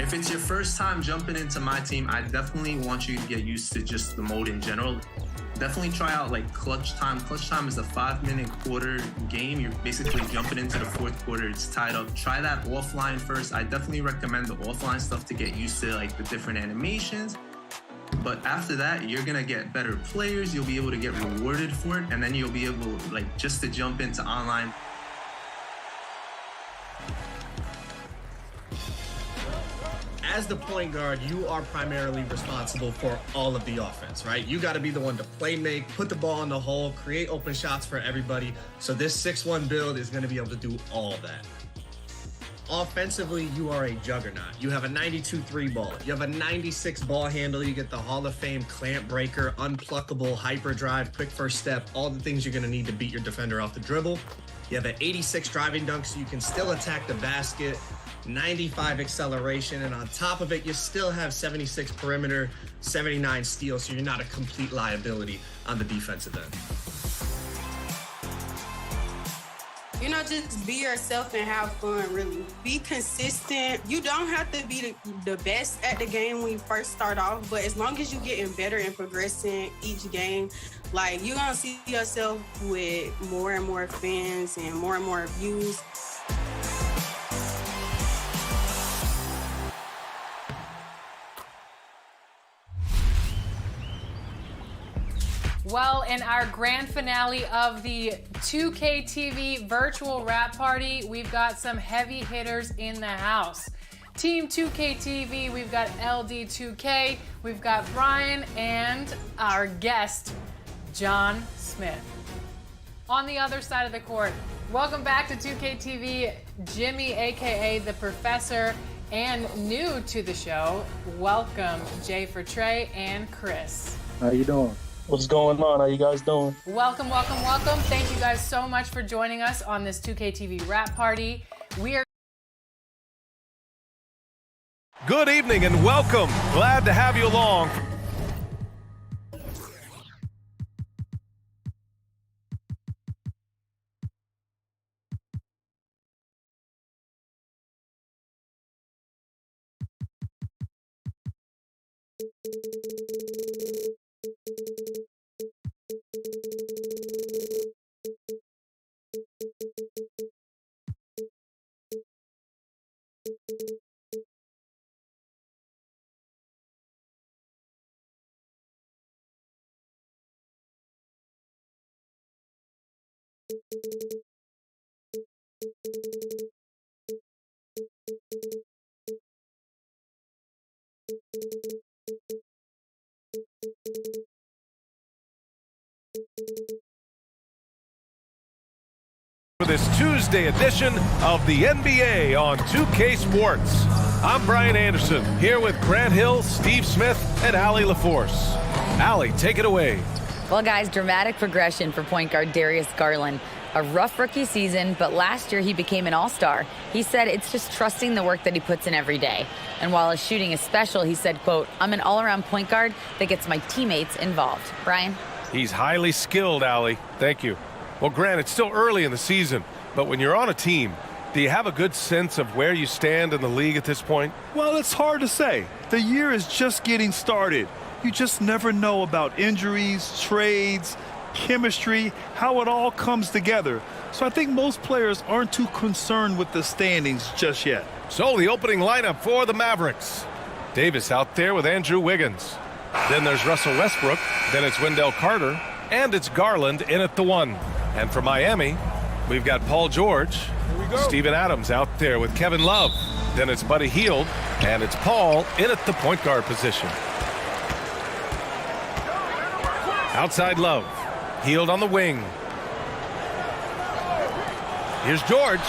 If it's your first time jumping into my team, I definitely want you to get used to just the mode in general. Definitely try out like clutch time. Clutch time is a 5-minute quarter game. You're basically jumping into the fourth quarter. It's tied up. Try that offline first. I definitely recommend the offline stuff to get used to like the different animations. But after that, you're gonna get better players. You'll be able to get rewarded for it, and then you'll be able like just to jump into online. As the point guard, you are primarily responsible for all of the offense, right? You got to be the one to play make, put the ball in the hole, create open shots for everybody. So this 6-1 build is going to be able to do all that. Offensively, you are a juggernaut. You have a 92 3-ball. You have a 96 ball handle. You get the Hall of Fame clamp breaker, unpluckable, hyperdrive, quick first step, all the things you're going to need to beat your defender off the dribble. You have an 86 driving dunk, so you can still attack the basket, 95 acceleration, and on top of it, you still have 76 perimeter, 79 steal, so you're not a complete liability on the defensive end. You know, just be yourself and have fun, really. Be consistent. You don't have to be the best at the game when you first start off, but as long as you're getting better and progressing each game, like, you're gonna see yourself with more and more fans and more views. Well, in our grand finale of the 2K TV virtual rap party, we've got some heavy hitters in the house. Team 2K TV, we've got LD2K, we've got Brian, and our guest, John Smith. On the other side of the court, welcome back to 2K TV, Jimmy, aka The Professor, and new to the show, welcome Jay for Trey and Chris. How you doing? What's going on? How you guys doing? Welcome, welcome, welcome. Thank you guys so much for joining us on this 2K TV rap party. We are Good evening and welcome. Glad to have you along. For this Tuesday edition of the NBA on 2K Sports. I'm Brian Anderson, here with Grant Hill, Steve Smith, and Allie LaForce. Allie, take it away. Well, guys, dramatic progression for point guard Darius Garland. A rough rookie season, but last year he became an all-star. He said it's just trusting the work that he puts in every day. And while his shooting is special, he said, quote, I'm an all-around point guard that gets my teammates involved. Brian? He's highly skilled, Allie. Thank you. Well, Grant, it's still early in the season, but when you're on a team, do you have a good sense of where you stand in the league at this point? Well, it's hard to say. The year is just getting started. You just never know about injuries, trades, chemistry, how it all comes together. So I think most players aren't too concerned with the standings just yet. So the opening lineup for the Mavericks. Davis out there with Andrew Wiggins. Then there's Russell Westbrook. Then it's Wendell Carter. And it's Garland in at the 1. And for Miami, we've got Paul George. Steven Adams out there with Kevin Love. Then it's Buddy Hield. And it's Paul in at the point guard position. Outside Love. Hield on the wing. Here's George.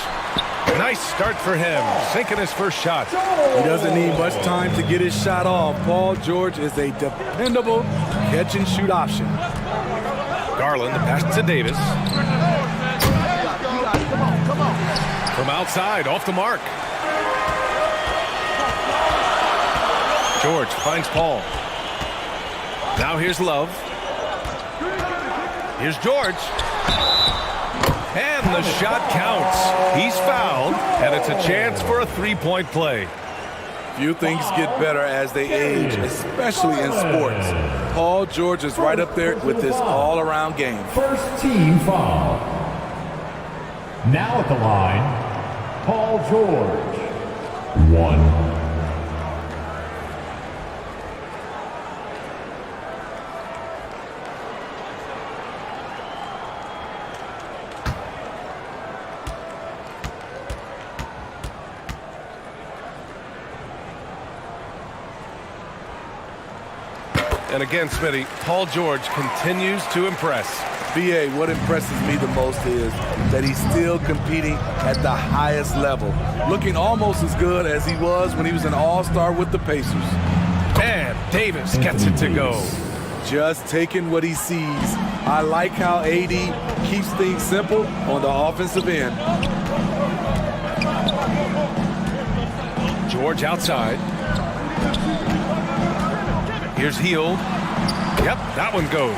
Nice start for him, sinking his first shot. He doesn't need much time to get his shot off. Paul George is a dependable catch-and-shoot option. Garland, the pass to Davis. From outside, off the mark. George finds Paul. Now here's Love. Here's George. And the shot counts. He's fouled, and it's a chance for a three-point play. Few things get better as they age, especially in sports. Paul George is right up there with this all-around game. First team foul. Now at the line, Paul George. 1. And again, Smitty, Paul George continues to impress. BA, what impresses me the most is that he's still competing at the highest level, looking almost as good as he was when he was an all-star with the Pacers. And Davis gets it to go. Just taking what he sees. I like how AD keeps things simple on the offensive end. George outside. Here's Hield. Yep, that one goes.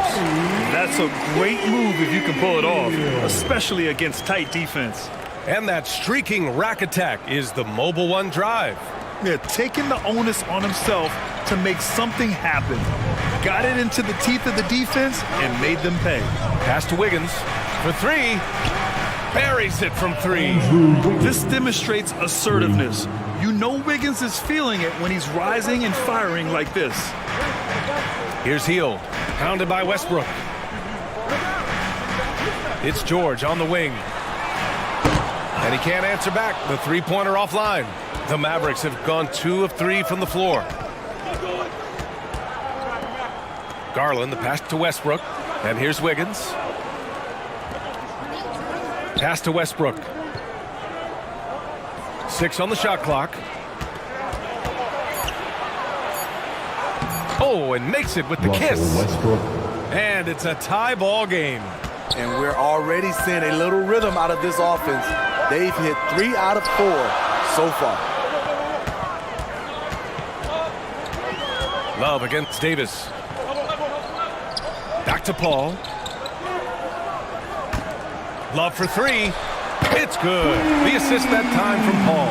That's a great move if you can pull it off, especially against tight defense. And that streaking rack attack is the Mobile One drive. Yeah, taking the onus on himself to make something happen. Got it into the teeth of the defense and made them pay. Pass to Wiggins for 3. Buries it from 3. This demonstrates assertiveness. You know Wiggins is feeling it when he's rising and firing like this. Here's Hield, pounded by Westbrook. It's George on the wing. And he can't answer back. The three-pointer offline. The Mavericks have gone 2 of 3 from the floor. Garland, the pass to Westbrook. And here's Wiggins. Pass to Westbrook. 6 on the shot clock. Oh, and makes it with the kiss. And it's a tie ball game. And we're already seeing a little rhythm out of this offense. They've hit 3 out of 4 so far. Love against Davis. Back to Paul. Love for 3. It's good. The assist that time from Paul.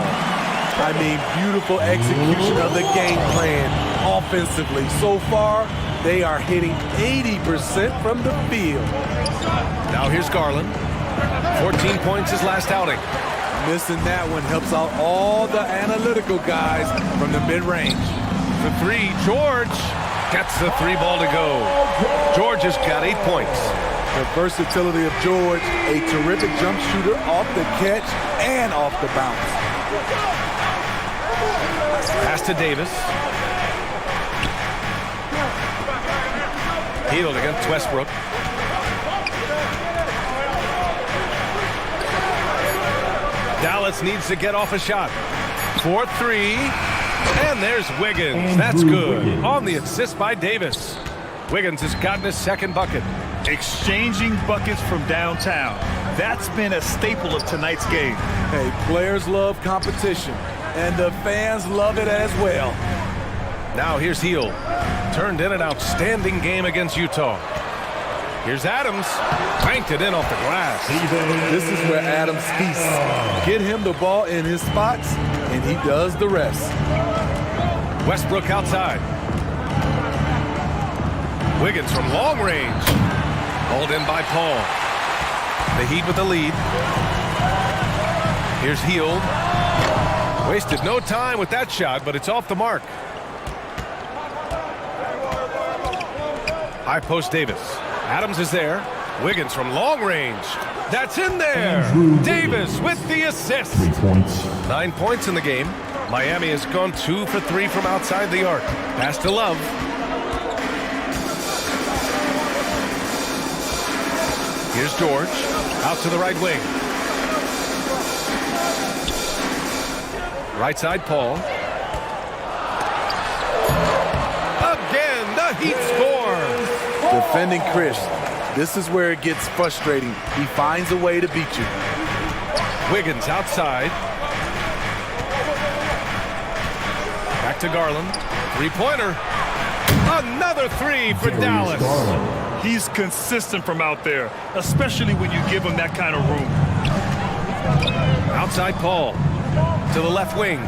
I mean, beautiful execution of the game plan offensively. So far, they are hitting 80% from the field. Now here's Garland. 14 points his last outing. Missing that one helps out all the analytical guys from the mid-range. For 3, George gets the 3 ball to go. George has got 8 points. The versatility of George, a terrific jump shooter off the catch and off the bounce. Pass to Davis. Hield against Westbrook. Dallas needs to get off a shot. 4-3. And there's Wiggins. That's good. On the assist by Davis. Wiggins has gotten his second bucket. Exchanging buckets from downtown. That's been a staple of tonight's game. Hey, players love competition, and the fans love it as well. Now here's Hield. Turned in an outstanding game against Utah. Here's Adams. Banked it in off the glass. This is where Adams feasts. Get him the ball in his spots, and he does the rest. Westbrook outside. Wiggins from long range. Hauled in by Paul. The Heat with the lead. Here's Hield. Wasted no time with that shot, but it's off the mark. High post Davis. Adams is there. Wiggins from long range. That's in there. Davis with the assist. 3 points. 9 points in the game. Miami has gone 2 for 3 from outside the arc. Pass to Love. Here's George. Out to the right wing. Right side, Paul. Again, the Heat score. Defending Chris. This is where it gets frustrating. He finds a way to beat you. Wiggins outside. Back to Garland. 3-pointer. Another 3 for Dallas. He's consistent from out there, especially when you give him that kind of room. Outside Paul. To the left wing.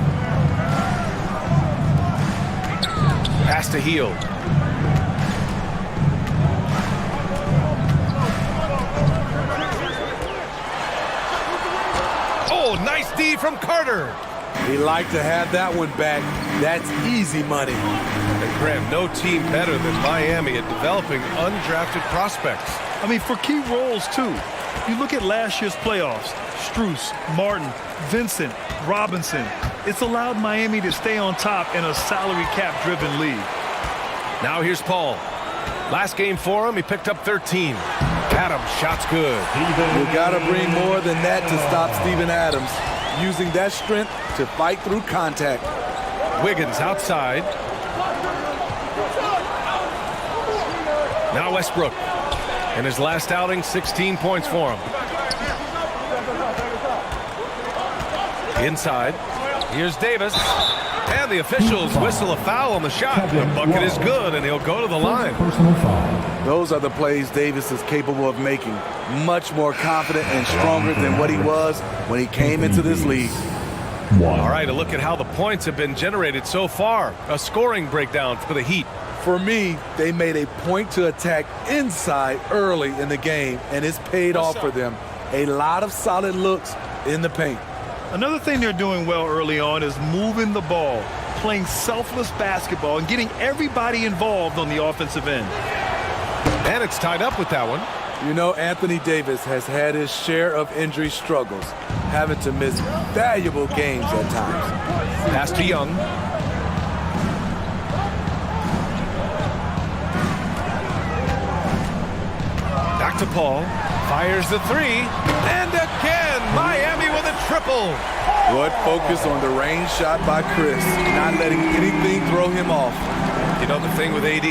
Pass to Hield. Oh, nice D from Carter. He liked to have that one back. That's easy money. And Graham, no team better than Miami at developing undrafted prospects. I mean, for key roles, too. You look at last year's playoffs, Strus, Martin, Vincent, Robinson. It's allowed Miami to stay on top in a salary cap-driven league. Now here's Paul. Last game for him, he picked up 13. Adams, shot's good. You got to bring more than that to stop Steven Adams. Using that strength to fight through contact. Wiggins outside. Now Westbrook. In his last outing, 16 points for him. Inside. Here's Davis. And the officials whistle a foul on the shot. The bucket is good, and he'll go to the line. Those are the plays Davis is capable of making. Much more confident and stronger than what he was when he came into this league. All right, a look at how the points have been generated so far. A scoring breakdown for the Heat. For me, they made a point to attack inside early in the game, and it's paid off for them. A lot of solid looks in the paint. Another thing they're doing well early on is moving the ball, playing selfless basketball, and getting everybody involved on the offensive end. And it's tied up with that one. You know, Anthony Davis has had his share of injury struggles, having to miss valuable games at times. Pass to Young. Back to Paul. Fires the three. And again, Miami with a triple. Good focus on the range shot by Chris, not letting anything throw him off. You know, the thing with AD,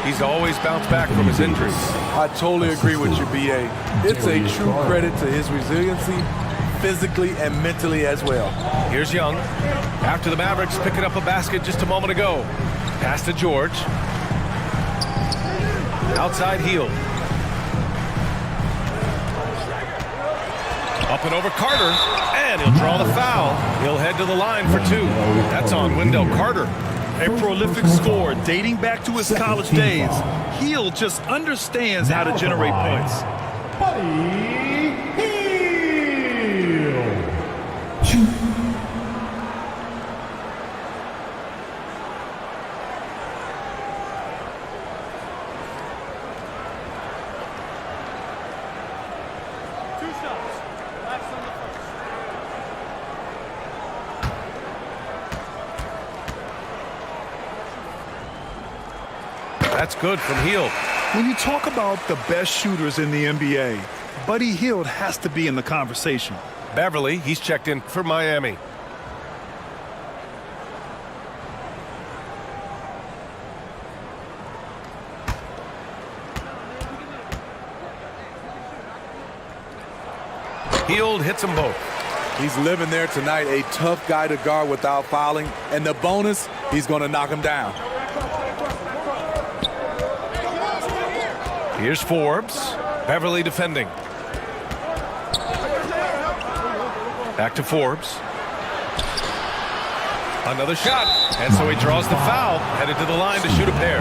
he's always bounced back from his injuries. I totally agree with you, B.A. It's a true credit to his resiliency, physically and mentally as well. Here's Young. After the Mavericks picking up a basket just a moment ago. Pass to George. Outside Hield. Up and over Carter, and he'll draw the foul. He'll head to the line for two. That's on Wendell Carter. A prolific scorer dating back to his college days. Hield just understands how to generate points. That's good from Hield. When you talk about the best shooters in the NBA, Buddy Hield has to be in the conversation. Beverly, he's checked in for Miami. Hield hits them both. He's living there tonight, a tough guy to guard without fouling. And the bonus, he's going to knock him down. Here's Forbes. Beverly defending. Back to Forbes. Another shot. And so he draws the foul. Headed to the line to shoot a pair.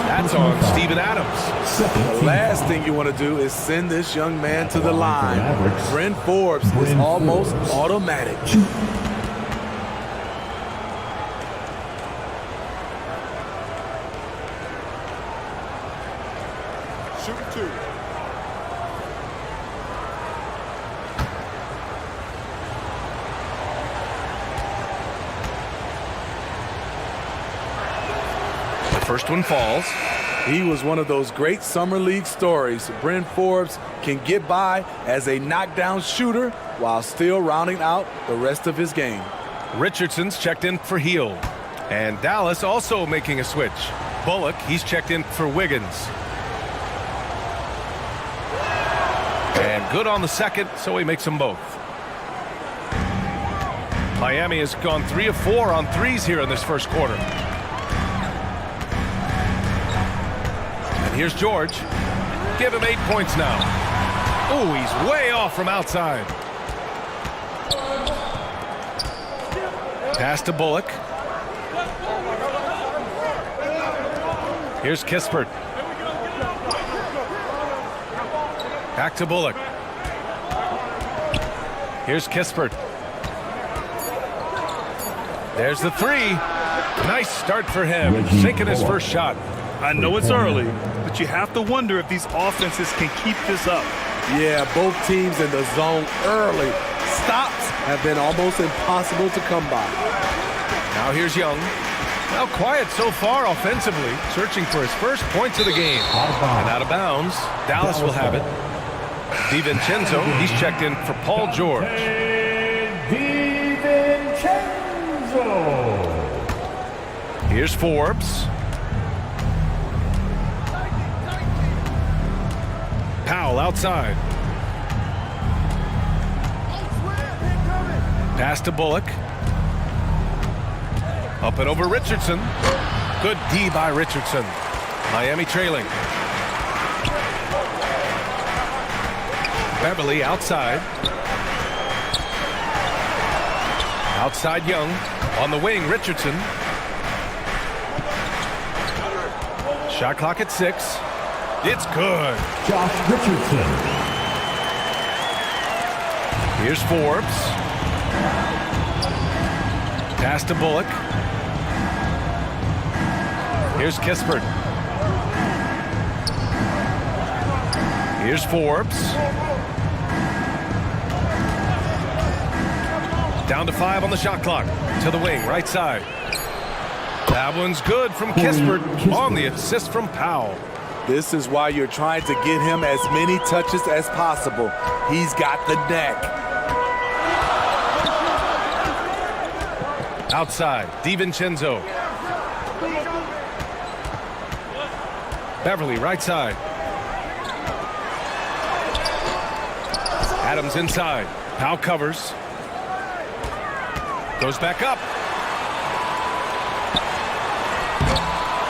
That's on Steven Adams. The last thing you want to do is send this young man to the line. Bryn Forbes is almost automatic. First one falls. He was one of those great summer league stories. Bryn Forbes can get by as a knockdown shooter while still rounding out the rest of his game. Richardson's checked in for Hield. And Dallas also making a switch. Bullock, he's checked in for Wiggins. And good on the second, so he makes them both. Miami has gone 3 of 4 on threes here in this first quarter. Here's George. Give him 8 points now. Oh, he's way off from outside. Pass to Bullock. Here's Kispert. Back to Bullock. Here's Kispert. There's the three. Nice start for him. Sinking his first shot. I know it's early, but you have to wonder if these offenses can keep this up. Yeah, both teams in the zone early. Stops have been almost impossible to come by. Now here's Young. Now quiet so far offensively, searching for his first points of the game. And out of bounds, Dallas will have it. DiVincenzo, he's checked in for Paul George. DiVincenzo. Here's Forbes. Powell outside. Pass to Bullock. Up and over Richardson. Good D by Richardson. Miami trailing. Beverly outside. Outside Young. On the wing, Richardson. Shot clock at 6. It's good. Josh Richardson. Here's Forbes. Pass to Bullock. Here's Kispert. Here's Forbes. Down to 5 on the shot clock. To the wing, right side. That one's good from Kispert on the assist from Powell. This is why you're trying to get him as many touches as possible. He's got the neck. Outside, DiVincenzo. Beverly, right side. Adams inside. Powell covers. Goes back up.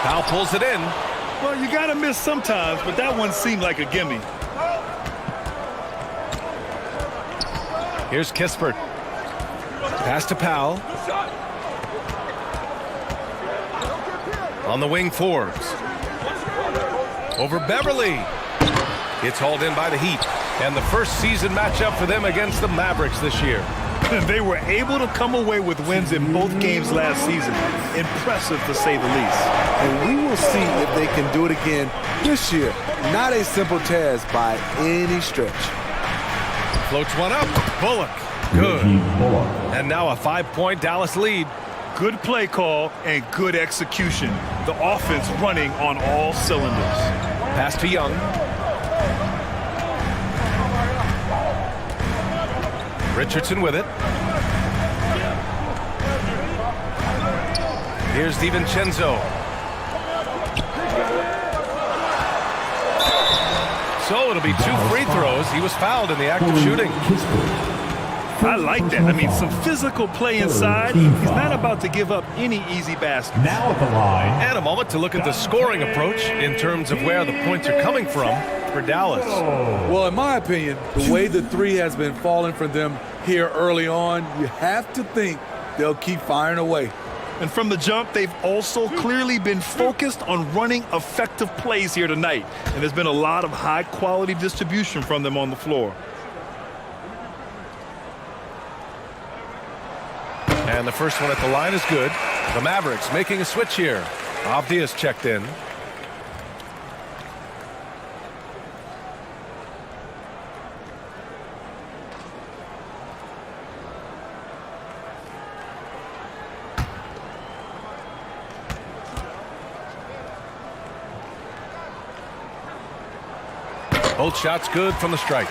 Powell pulls it in. Well, you got to miss sometimes, but that one seemed like a gimme. Here's Kispert. Pass to Powell. On the wing, Forbes. Over Beverly. It's hauled in by the Heat. And the first season matchup for them against the Mavericks this year. They were able to come away with wins in both games last season. Impressive, to say the least. And we will see if they can do it again this year. Not a simple task by any stretch. Floats one up. Bullock. Good. And now a 5-point Dallas lead. Good play call and good execution. The offense running on all cylinders. Pass to Young. Richardson with it. Here's DiVincenzo. So it'll be 2 free throws. He was fouled in the act of shooting. I like that. I mean, some physical play inside. He's not about to give up any easy baskets. Now at the line. And a moment to look at the scoring approach in terms of where the points are coming from for Dallas. Well, in my opinion, the way the three has been falling for them here early on, you have to think they'll keep firing away. And from the jump, they've also clearly been focused on running effective plays here tonight. And there's been a lot of high-quality distribution from them on the floor. And the first one at the line is good. The Mavericks making a switch here. Avdia's checked in. Both shots good from the strike.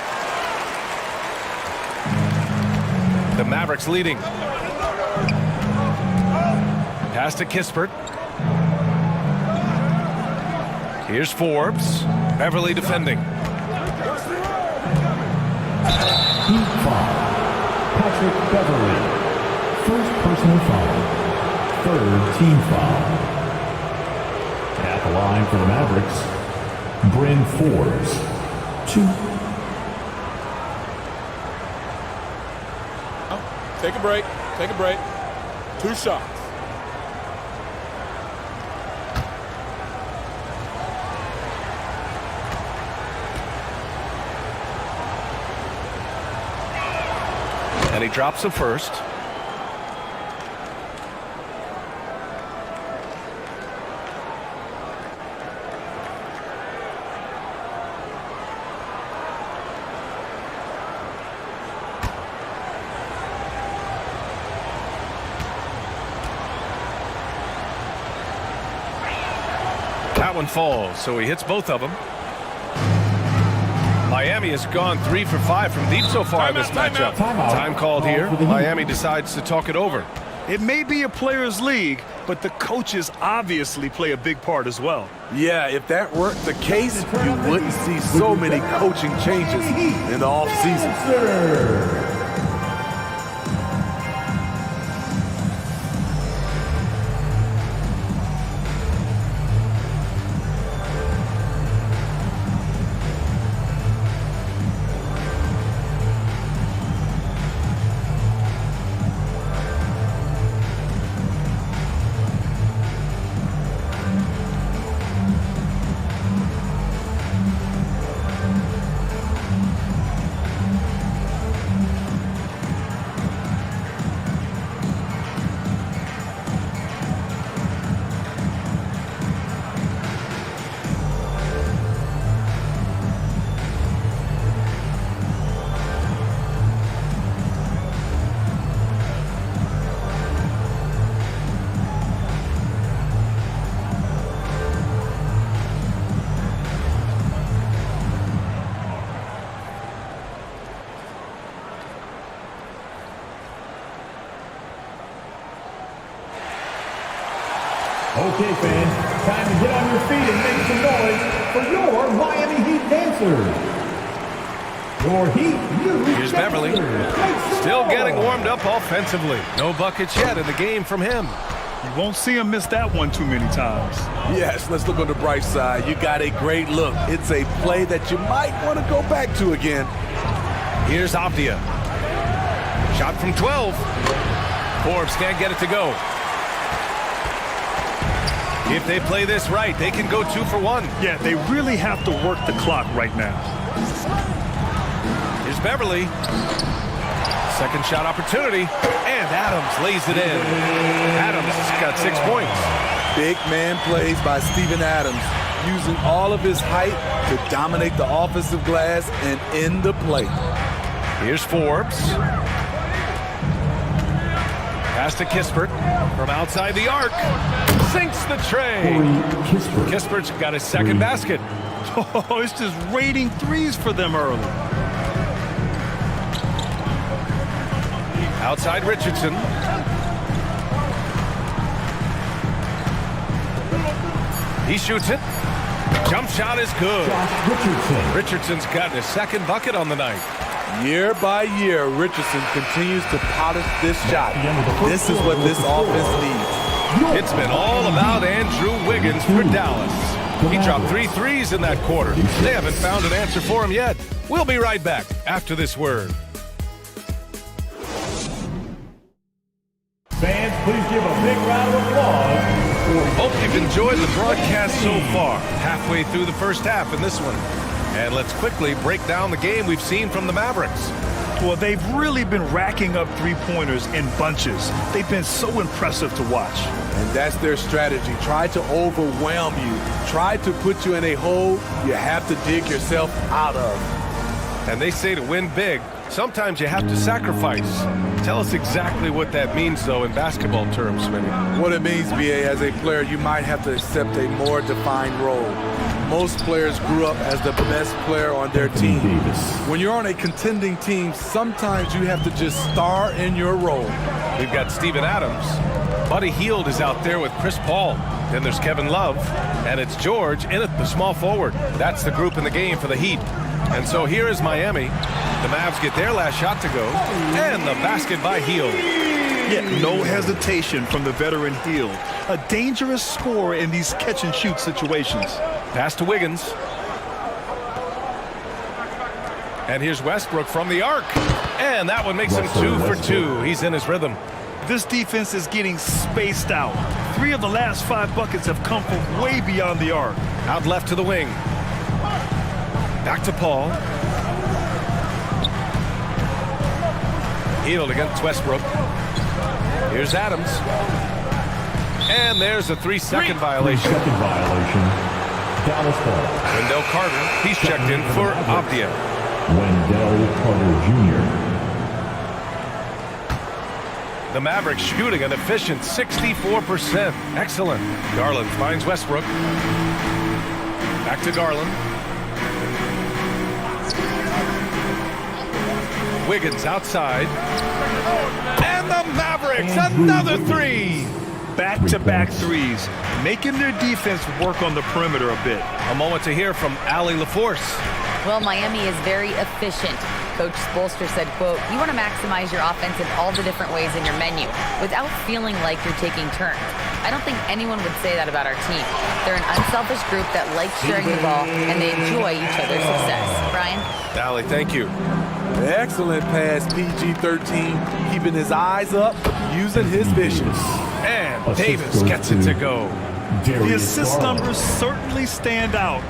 The Mavericks leading. Pass to Kispert. Here's Forbes. Beverly defending. Team foul. Patrick Beverly. First personal foul. Third team foul. At the line for the Mavericks, Bryn Forbes. 2. Take a break. Take a break. 2 shots. And he drops the first. That one falls, so he hits both of them. Miami has gone 3 for 5 from deep so far in this matchup. Time called here. Miami decides to talk it over. It may be a players' league, but the coaches obviously play a big part as well. Yeah, if that weren't the case, you wouldn't see so many coaching changes in the offseason. Okay, fans, time to get on your feet and make some noise for your Miami Heat dancers. Your Heat music. Here's Beverly. Still getting warmed up offensively. No buckets yet in the game from him. You won't see him miss that one too many times. Yes, let's look on the bright side. You got a great look. It's a play that you might want to go back to again. Here's Avdia. Shot from 12. Forbes can't get it to go. If they play this right, they can go 2 for 1. Yeah, they really have to work the clock right now. Here's Beverly. Second shot opportunity, and Adams lays it in. Adams got 6 points. Big man plays by Steven Adams, using all of his height to dominate the offensive glass and end the play. Here's Forbes. Pass to Kispert from outside the arc. Sinks the tray. Kispert's got his second basket. Oh, it's just raining threes for them early. Outside Richardson. He shoots it. Jump shot is good. Richardson's gotten his second bucket on the night. Year by year, Richardson continues to polish this shot. This is what this offense needs. It's been all about Andrew Wiggins for Dallas. He dropped 3 threes in that quarter. They haven't found an answer for him yet. We'll be right back after this word. Fans, please give a big round of applause. Hope you've enjoyed the broadcast so far. Halfway through the first half in this one. And let's quickly break down the game we've seen from the Mavericks. Well, they've really been racking up three-pointers in bunches. They've been so impressive to watch. And that's their strategy. Try to overwhelm you. Try to put you in a hole you have to dig yourself out of. And they say to win big, sometimes you have to sacrifice. Tell us exactly what that means, though, in basketball terms, Smitty. What it means, BA, as a player, you might have to accept a more defined role. Most players grew up as the best player on their team. When you're on a contending team, sometimes you have to just star in your role. We've got Steven Adams. Buddy Hield is out there with Chris Paul. Then there's Kevin Love. And it's George in at the small forward. That's the group in the game for the Heat. And so here is Miami. The Mavs get their last shot to go. And the basket by Hield. Yeah, no hesitation from the veteran Hield. A dangerous scorer in these catch-and-shoot situations. Pass to Wiggins. And here's Westbrook from the arc. And that one makes him 2 for 2. He's in his rhythm. This defense is getting spaced out. 3 of the last 5 buckets have come from way beyond the arc. Out left to the wing. Back to Paul. Hield against Westbrook. Here's Adams. And there's a 3-second violation. 3-second violation. Dallas ball. Wendell Carter, he's checked in for Abdia. Wendell Carter Jr. The Mavericks shooting an efficient 64%. Excellent. Garland finds Westbrook. Back to Garland. Wiggins outside. And the Mavericks, another three. Back-to-back threes, making their defense work on the perimeter a bit. A moment to hear from Allie LaForce. Well, Miami is very efficient. Coach Spoelstra said, quote, "You want to maximize your offense in all the different ways in your menu without feeling like you're taking turns." I don't think anyone would say that about our team. They're an unselfish group that likes sharing the ball, and they enjoy each other's success. Brian? Allie, thank you. Excellent pass, PG-13, keeping his eyes up, using his vision. And Davis gets it to go. The assist numbers certainly stand out.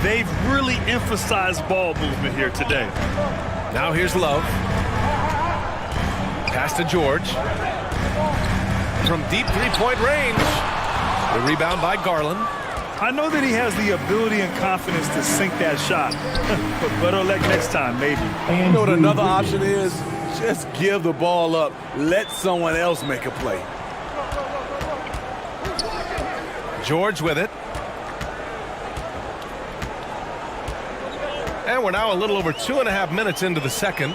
They've really emphasized ball movement here today. Now here's Love. Pass to George. From deep three-point range. The rebound by Garland. I know that he has the ability and confidence to sink that shot. But better luck next time, maybe. You know what another option is? Just give the ball up. Let someone else make a play. George with it. And we're now a little over 2.5 minutes into the second.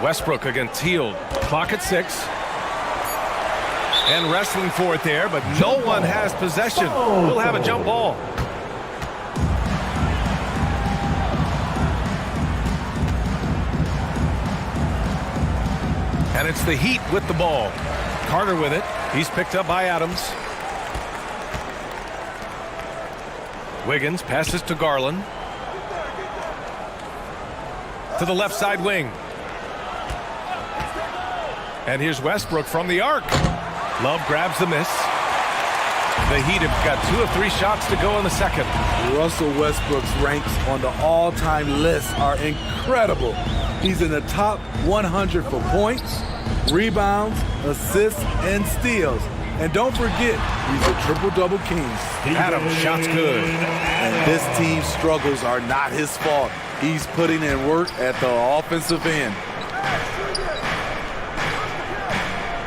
Westbrook against Hield. Clock at 6. And wrestling for it there, but no one has possession. We'll have a jump ball. And it's the Heat with the ball. Carter with it. He's picked up by Adams. Wiggins passes to Garland. To the left side wing. And here's Westbrook from the arc. Love grabs the miss. The Heat have got 2 of 3 shots to go in the second. Russell Westbrook's ranks on the all-time list are incredible. He's in the top 100 for points, rebounds, assists, and steals. And don't forget, he's a triple-double king. Adams, shot's good. And this team's struggles are not his fault. He's putting in work at the offensive end.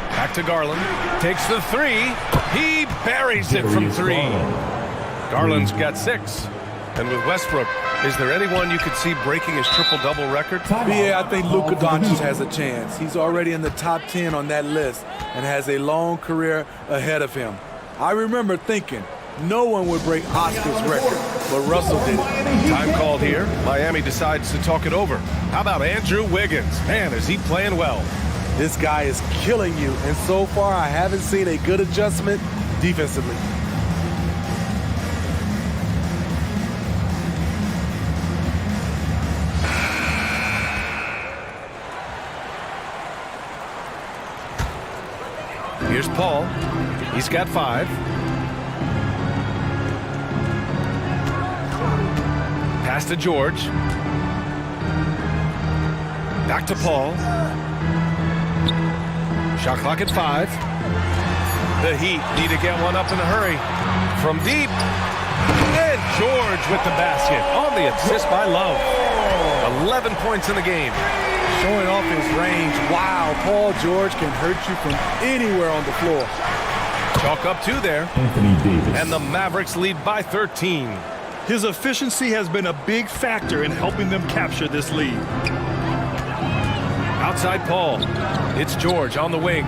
Back to Garland. Takes the 3. He buries it from 3. Garland's got 6. And with Westbrook, is there anyone you could see breaking his triple-double record? Yeah, I think Luka Doncic has a chance. He's already in the top 10 on that list and has a long career ahead of him. I remember thinking no one would break Oscar's record, but Russell did it. Time called here. Miami decides to talk it over. How about Andrew Wiggins? Man, is he playing well. This guy is killing you, and so far I haven't seen a good adjustment defensively. Here's Paul. He's got 5. Pass to George. Back to Paul. Shot clock at 5. The Heat need to get one up in a hurry. From deep. And George with the basket on the assist by Love. 11 points in the game. Showing off his range. Wow, Paul George can hurt you from anywhere on the floor. Chalk up 2 there. Anthony Davis. And the Mavericks lead by 13. His efficiency has been a big factor in helping them capture this lead. Outside Paul. It's George on the wing.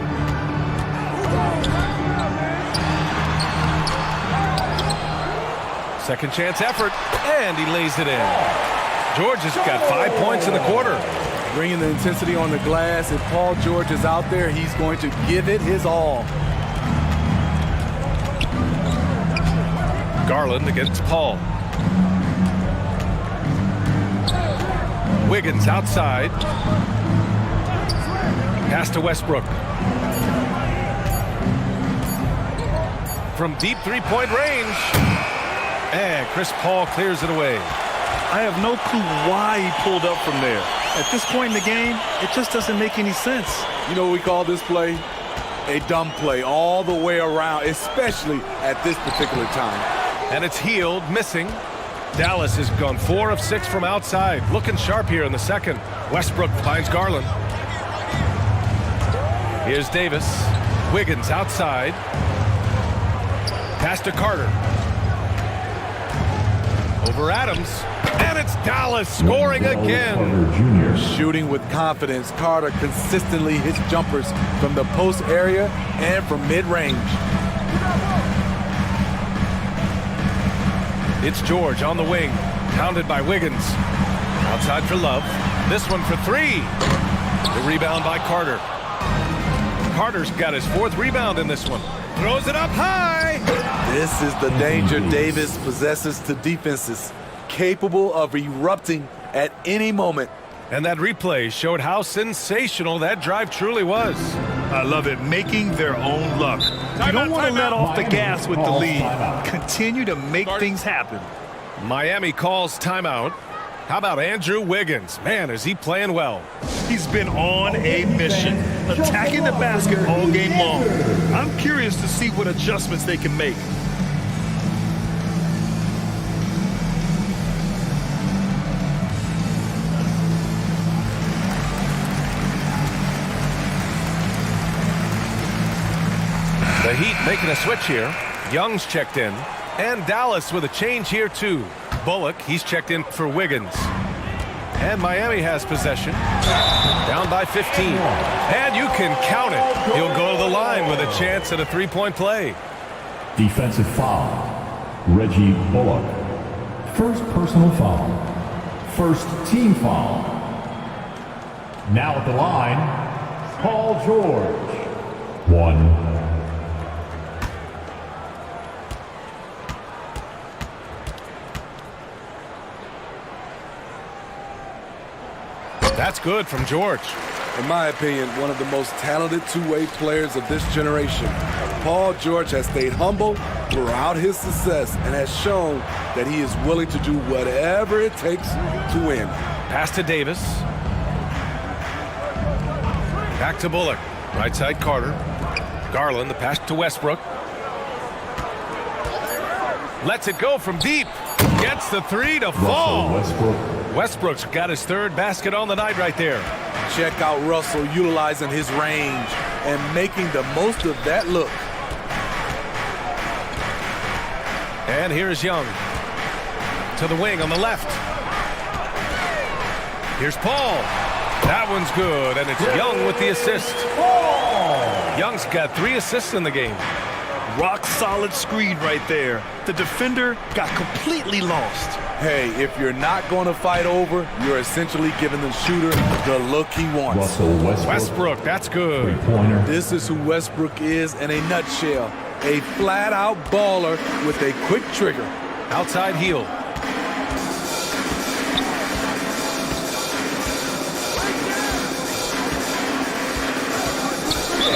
Second chance effort, and he lays it in. George has got 5 points in the quarter. Bringing the intensity on the glass. If Paul George is out there, he's going to give it his all. Garland against Paul. Wiggins outside. Pass to Westbrook. From deep three-point range. And Chris Paul clears it away. I have no clue why he pulled up from there. At this point in the game, it just doesn't make any sense. You know what we call this play? A dumb play all the way around, especially at this particular time. And it's Healed, missing. Dallas has gone 4 of 6 from outside. Looking sharp here in the second. Westbrook finds Garland. Here's Davis. Wiggins outside. Pass to Carter. Over Adams. And it's Dallas scoring again. Shooting with confidence, Carter consistently hits jumpers from the post area and from mid-range. It's George on the wing, pounded by Wiggins. Outside for Love. This one for 3. The rebound by Carter. Carter's got his 4th rebound in this one. Throws it up high. This is the danger Davis possesses to defenses, capable of erupting at any moment. And that replay showed how sensational that drive truly was. I love it, making their own luck. You don't want to let off the gas with the lead. Continue to make things happen. Miami calls timeout. How about Andrew Wiggins? Man, is he playing well. He's been on a mission, attacking the basket all game long. I'm curious to see what adjustments they can make. The Heat making a switch here. Young's checked in. And Dallas with a change here too. Bullock, he's checked in for Wiggins. And Miami has possession. Down by 15. And you can count it. He'll go to the line with a chance at a 3-point play. Defensive foul. Reggie Bullock. First personal foul. First team foul. Now at the line, Paul George. 1. That's good from George. In my opinion, one of the most talented two-way players of this generation. Paul George has stayed humble throughout his success and has shown that he is willing to do whatever it takes to win. Pass to Davis. Back to Bullock. Right side Carter. Garland, the pass to Westbrook. Lets it go from deep. Gets the 3 to fall. Westbrook's got his 3rd basket on the night right there. Check out Russell utilizing his range and making the most of that look. And here's Young. To the wing on the left. Here's Paul. That one's good, and it's Young with the assist. Young's got 3 assists in the game. Rock solid screen right there. The defender got completely lost. Hey, if you're not going to fight over, you're essentially giving the shooter the look he wants. Westbrook, that's good. This is who Westbrook is in a nutshell. A flat-out baller with a quick trigger. Outside heel.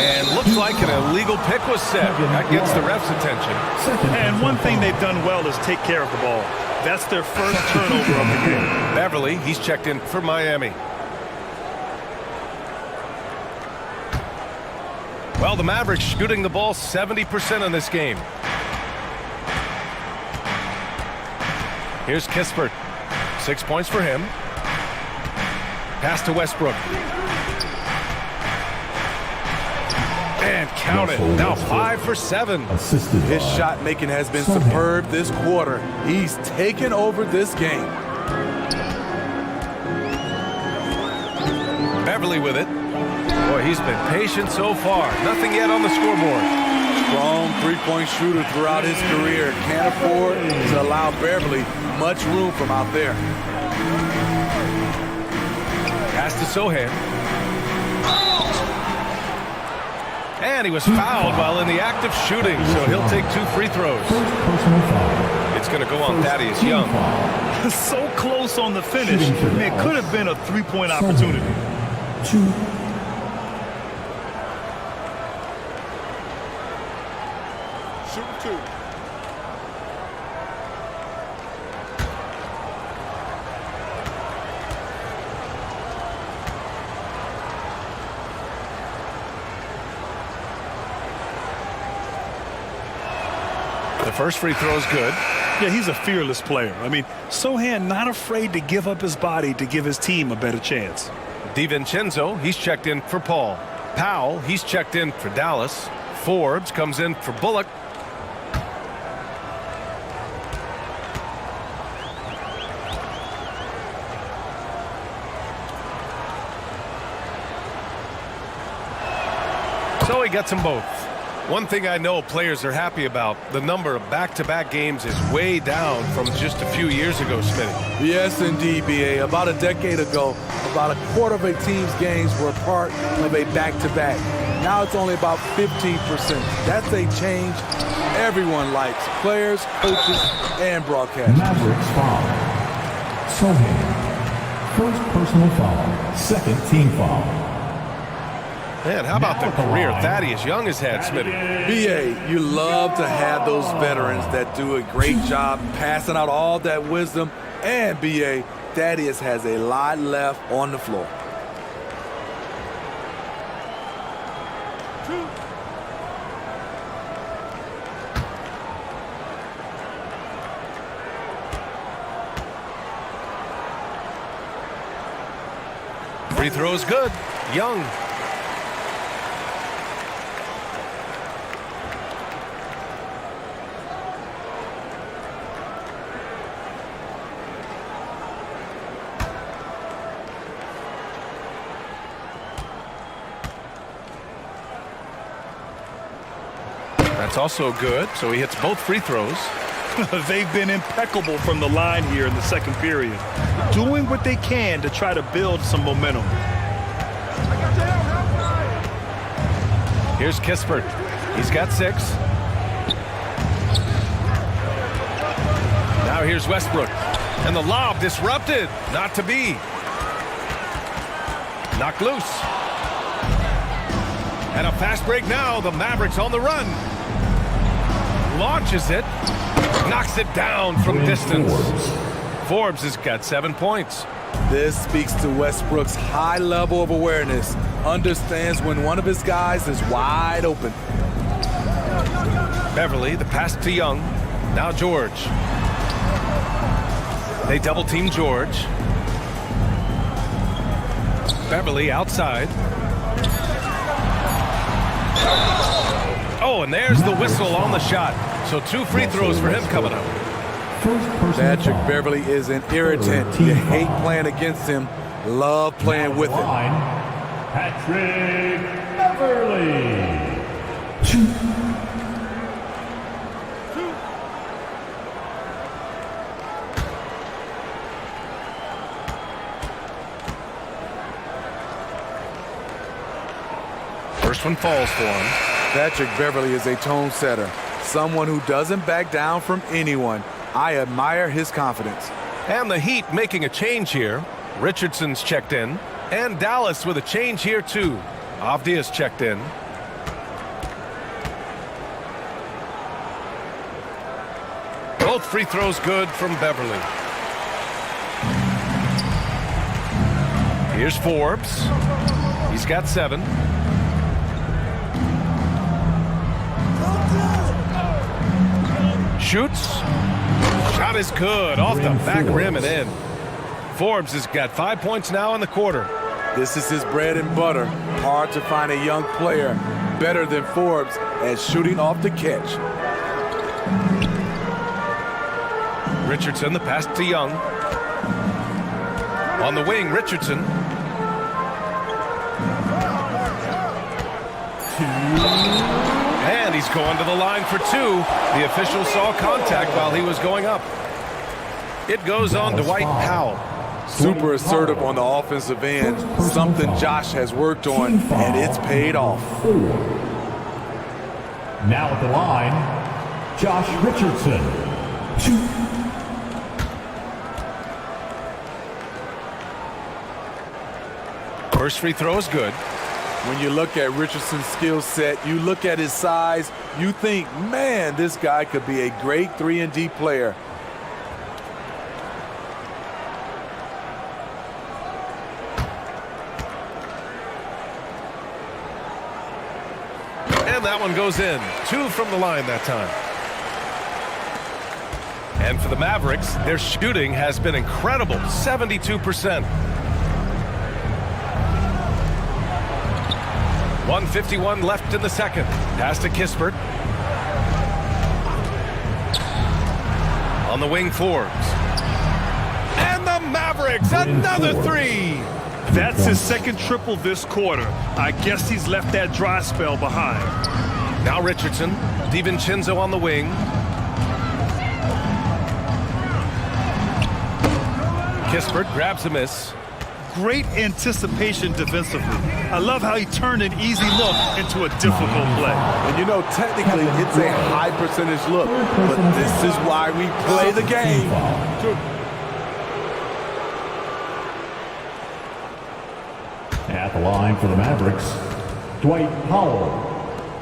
And looks like an illegal pick was set. That gets the ref's attention. And one thing they've done well is take care of the ball. That's their first turnover of the game. Beverly, he's checked in for Miami. Well, the Mavericks shooting the ball 70% in this game. Here's Kispert. 6 points for him. Pass to Westbrook. And count it. Now 5 for 7. His shot making has been superb this quarter. He's taken over this game. Beverly with it. Boy, he's been patient so far. Nothing yet on the scoreboard. Strong three-point shooter throughout his career. Can't afford to allow Beverly much room from out there. Pass to Sohan. And he was fouled while in the act of shooting, so he'll take 2 free throws. It's going to go on Thaddeus Young. So close on the finish. It could have been a 3-point opportunity. 2. The first free throw is good. Yeah, he's a fearless player. I mean, Sohan not afraid to give up his body to give his team a better chance. DiVincenzo, he's checked in for Paul. Powell, he's checked in for Dallas. Forbes comes in for Bullock. So he gets them both. One thing I know players are happy about, the number of back-to-back games is way down from just a few years ago, Smitty. Yes, indeed, B.A. About a decade ago, about a quarter of a team's games were part of a back-to-back. Now it's only about 15%. That's a change everyone likes, players, coaches, and broadcasters. Mavericks foul. Sohan. First personal foul. Second team foul. Man, how about the career Thaddeus Young has had, Smitty? B.A., you love to have those veterans that do a great job passing out all that wisdom. And, B.A., Thaddeus has a lot left on the floor. Free throw is good. Young. That's also good, so he hits both free throws. They've been impeccable from the line here in the second period, doing what they can to try to build some momentum. Here's Kispert. He's got 6. Now here's Westbrook. And the lob disrupted. Not to be. Knocked loose. And a fast break now. The Mavericks on the run. Launches it. Knocks it down from distance. Forbes has got 7 points. This speaks to Westbrook's high level of awareness. Understands when one of his guys is wide open. Beverly, the pass to Young. Now George. They double team George. Beverly outside. Oh, and there's the whistle on the shot. So 2 free throws for him coming up. Patrick Beverly is an irritant. You hate playing against him, love playing with him. Patrick Beverly. First one falls for him. Patrick Beverly is a tone setter, someone who doesn't back down from anyone. I admire his confidence. And the Heat making a change here. Richardson's checked in. And Dallas with a change here too. Avdia's checked in. Both free throws good from Beverly. Here's Forbes. He's got 7. Shoots. Shot is good. Off the back rim and in. Forbes has got 5 points now in the quarter. This is his bread and butter. Hard to find a young player better than Forbes at shooting off the catch. Richardson, the pass to Young. On the wing, Richardson. And he's going to the line for 2. The official saw contact while he was going up. It goes on Dwight Powell. Super assertive on the offensive end, something Josh has worked on, and it's paid off. Now at the line, Josh Richardson. First free throw is good. When you look at Richardson's skill set, you look at his size, you think, man, this guy could be a great 3-and-D player. And that one goes in. 2 from the line that time. And for the Mavericks, their shooting has been incredible, 72%. 1:51 left in the second. Pass to Kispert. On the wing, Forbes. And the Mavericks, another three. That's his second triple this quarter. I guess he's left that dry spell behind. Now Richardson, DiVincenzo on the wing. Kispert grabs a miss. Great anticipation defensively. I love how he turned an easy look into a difficult play. And you know, technically, it's a high percentage look, but this is why we play the game. At the line for the Mavericks, Dwight Powell.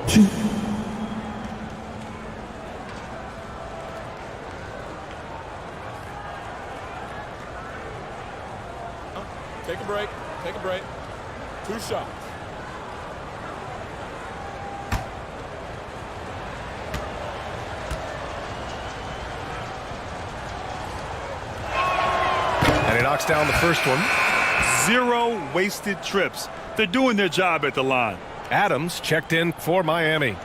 2. Take a break. Take a break. 2 shots. And he knocks down the first one. 0 wasted trips. They're doing their job at the line. Adams checked in for Miami.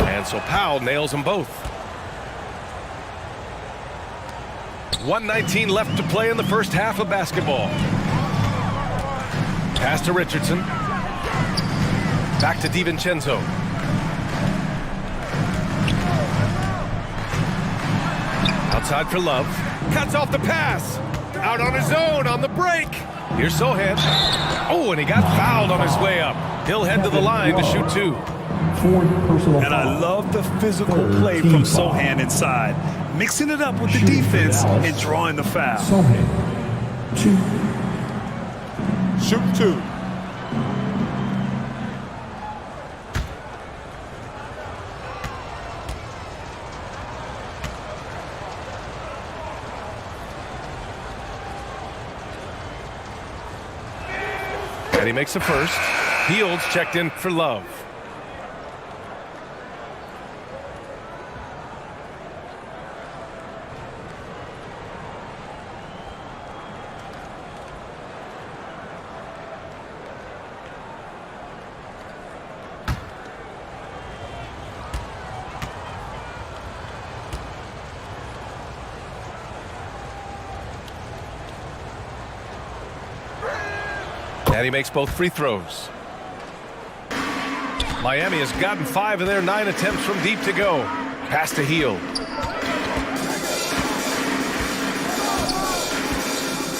And so Powell nails them both. 1:19 left to play in the first half of basketball. Pass to Richardson. Back to DiVincenzo. Outside for Love. Cuts off the pass. Out on his own on the break. Here's Sohan. Oh, and he got fouled on his way up. He'll head to the line to shoot 2. And I love the physical play from Sohan inside, mixing it up with the defense and drawing the foul. Sohan. 2. Shoot 2. And he makes the first. Fields checked in for Love. And he makes both free throws. Miami has gotten 5 of their 9 attempts from deep to go. Pass to Hield.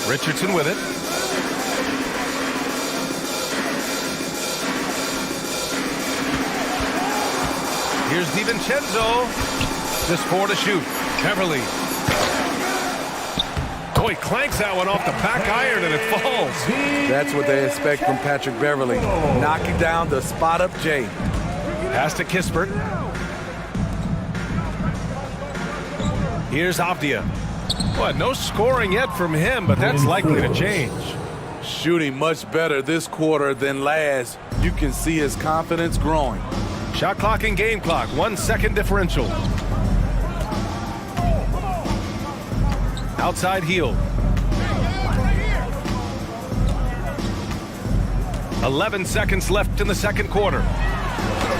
Richardson with it. Here's DiVincenzo. Just 4 to shoot. Beverly. Oh, he clanks that one off the back iron and it falls. That's what they expect from Patrick Beverly. Knocking down the spot-up J. Pass to Kispert. Here's Avdia. Well, no scoring yet from him, but that's likely to change. Shooting much better this quarter than last. You can see his confidence growing. Shot clock and game clock, 1 second differential. Outside Hield. 11 seconds left in the second quarter.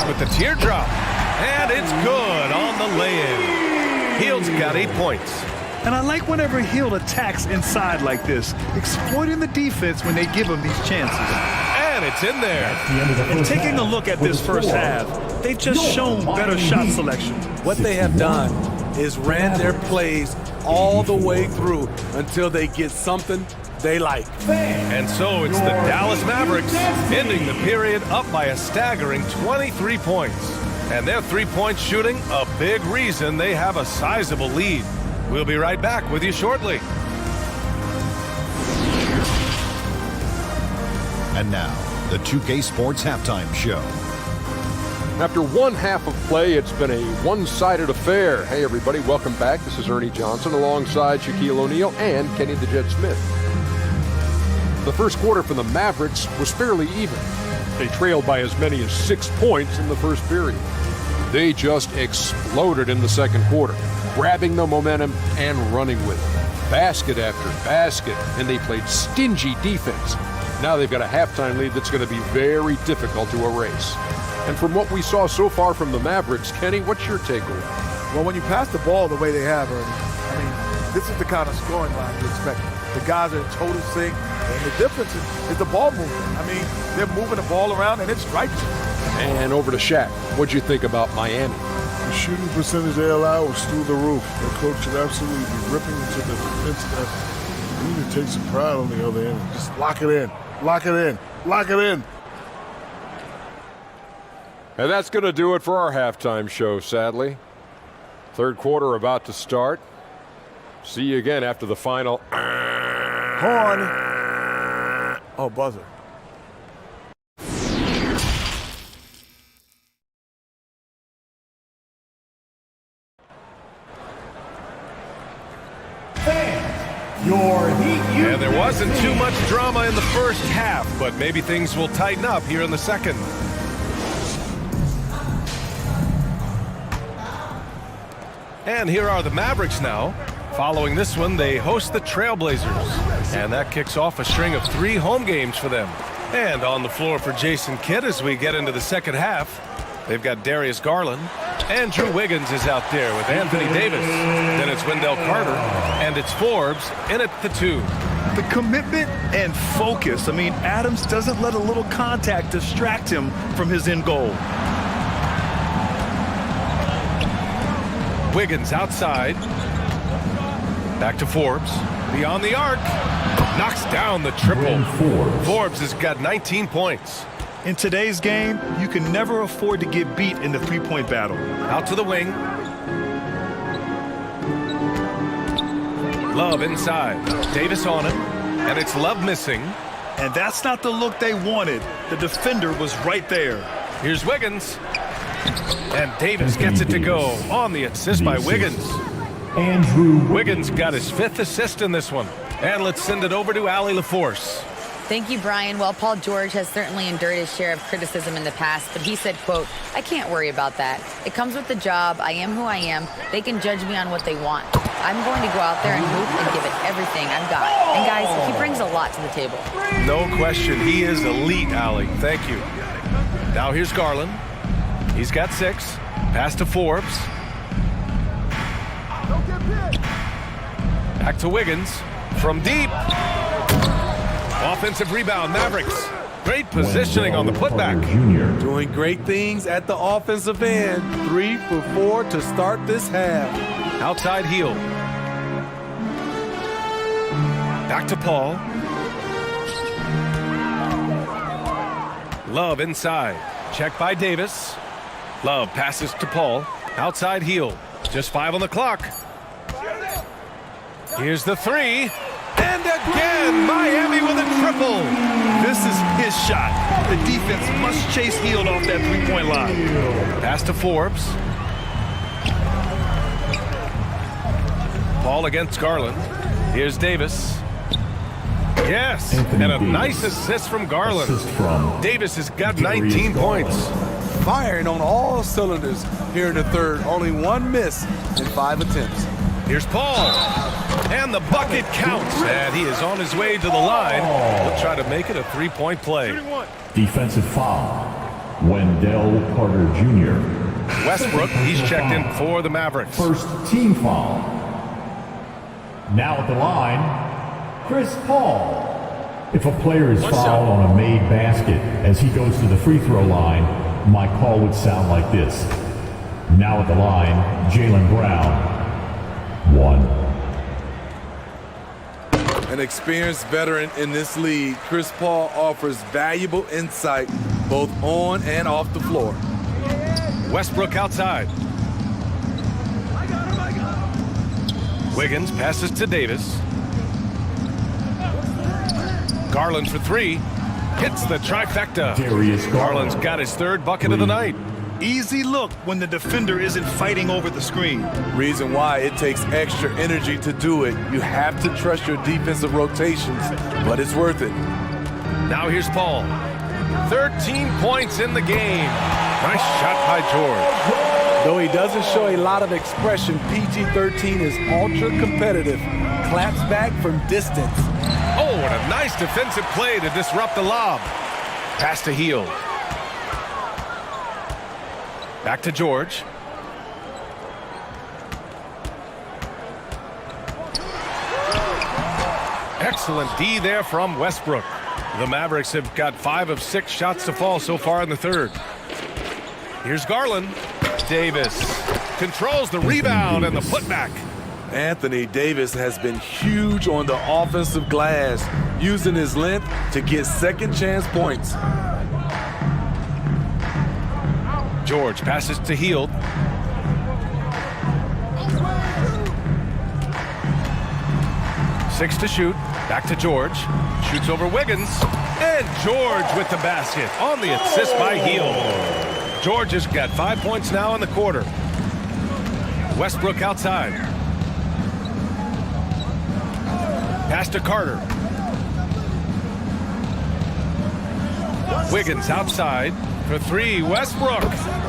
With the teardrop. And it's good on the lay-in. Hield's got 8 points. And I like whenever Hield attacks inside like this, exploiting the defense when they give him these chances. And it's in there. And taking a look at this first half, they've just shown better shot selection. What they have done is ran their plays all the way through until they get something they like. And so it's the Dallas Mavericks ending the period up by a staggering 23 points. And their three-point shooting, a big reason they have a sizable lead. We'll be right back with you shortly. And now, the 2K Sports Halftime Show. After one half of play, it's been a one-sided affair. Hey, everybody, welcome back. This is Ernie Johnson alongside Shaquille O'Neal and Kenny the Jet Smith. The first quarter for the Mavericks was fairly even. They trailed by as many as 6 points in the first period. They just exploded in the second quarter, grabbing the momentum and running with it. Basket after basket, and they played stingy defense. Now they've got a halftime lead that's going to be very difficult to erase. And from what we saw so far from the Mavericks, Kenny, what's your takeaway? Well, when you pass the ball the way they have, Ernie, I mean, this is the kind of scoring line you expect. The guys are in total sync, and the difference is the ball movement. I mean, they're moving the ball around, and it strikes you. And over to Shaq. What'd you think about Miami? The shooting percentage they allow was through the roof. The coach should absolutely be ripping into the defensive effort. You need to take some pride on the other end. Just lock it in. Lock it in. Lock it in. And that's going to do it for our halftime show, sadly. Third quarter about to start. See you again after the final. Horn. Oh, buzzer. And there wasn't too much drama in the first half, but maybe things will tighten up here in the second. And here are the Mavericks now. Following this one, they host the Trailblazers. And that kicks off a string of 3 home games for them. And on the floor for Jason Kidd as we get into the second half, they've got Darius Garland. Andrew Wiggins is out there with Anthony Davis. Then it's Wendell Carter, and it's Forbes in at the 2. The commitment and focus. I mean, Adams doesn't let a little contact distract him from his end goal. Wiggins outside. Back to Forbes. Beyond the arc. Knocks down the triple. Forbes has got 19 points. In today's game, you can never afford to get beat in the three-point battle. Out to the wing. Love inside. Davis on him. And it's Love missing. And that's not the look they wanted. The defender was right there. Here's Wiggins. And Davis gets it to go on the assist by Wiggins. Wiggins got his 5th assist in this one. And let's send it over to Allie LaForce. Thank you, Brian. Well, Paul George has certainly endured his share of criticism in the past, but he said, quote, "I can't worry about that. It comes with the job. I am who I am. They can judge me on what they want. I'm going to go out there and hoop and give it everything I've got." And guys, he brings a lot to the table. No question. He is elite, Allie. Thank you. Now here's Garland. He's got 6. Pass to Forbes. Back to Wiggins. From deep. Offensive rebound, Mavericks. Great positioning on the putback. Doing great things at the offensive end. 3 for 4 to start this half. Outside heel. Back to Paul. Love inside. Check by Davis. Love passes to Paul. Outside heel. Just 5 on the clock. Here's the 3. And again, Miami with a triple. This is his shot. The defense must chase Hield off that three-point line. Pass to Forbes. Ball against Garland. Here's Davis. Yes, and a nice assist from Garland. Davis has got 19 points. Firing on all cylinders here in the third. Only 1 miss in 5 attempts. Here's Paul. And the bucket counts. And he is on his way to the line. He'll try to make it a 3-point play. Defensive foul. Wendell Carter Jr. Westbrook, he's checked in for the Mavericks. First team foul. Now at the line, Chris Paul. If a player is fouled on a made basket as he goes to the free throw line, my call would sound like this. Now at the line, Jaylen Brown. 1. An experienced veteran in this league, Chris Paul offers valuable insight both on and off the floor. Westbrook outside. Wiggins passes to Davis. Garland for 3. Hits the trifecta. Darius Garland's got his 3rd bucket of the night. Easy look when the defender isn't fighting over the screen. Reason why it takes extra energy to do it. You have to trust your defensive rotations, but it's worth it. Now here's Paul. 13 points in the game. Nice shot by George. Though he doesn't show a lot of expression, PG-13 is ultra competitive. Claps back from distance. Oh, what a nice defensive play to disrupt the lob. Pass to Hield. Back to George. Excellent D there from Westbrook. The Mavericks have got 5 of 6 shots to fall so far in the third. Here's Garland. Davis controls the rebound and the putback. Anthony Davis has been huge on the offensive glass, using his length to get second chance points. George passes to Hield. Six to shoot. Back to George. Shoots over Wiggins. And George with the basket on the assist by Hield. George has got 5 points now in the quarter. Westbrook outside. Pass to Carter. Wiggins outside for 3. Westbrook.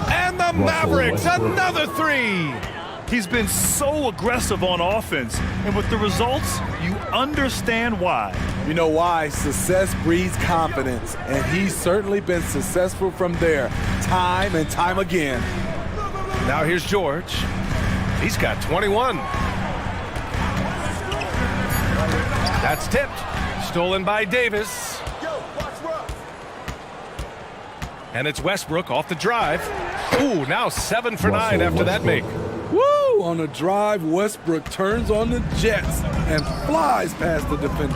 And the Mavericks, another 3. He's been so aggressive on offense, and with the results, you understand why. You know why? Success breeds confidence, and he's certainly been successful from there, time and time again. Now here's George. He's got 21. That's tipped. Stolen by Davis. And it's Westbrook off the drive. Ooh, now 7 for 9 after that make. Woo! On a drive, Westbrook turns on the Jets and flies past the defenders.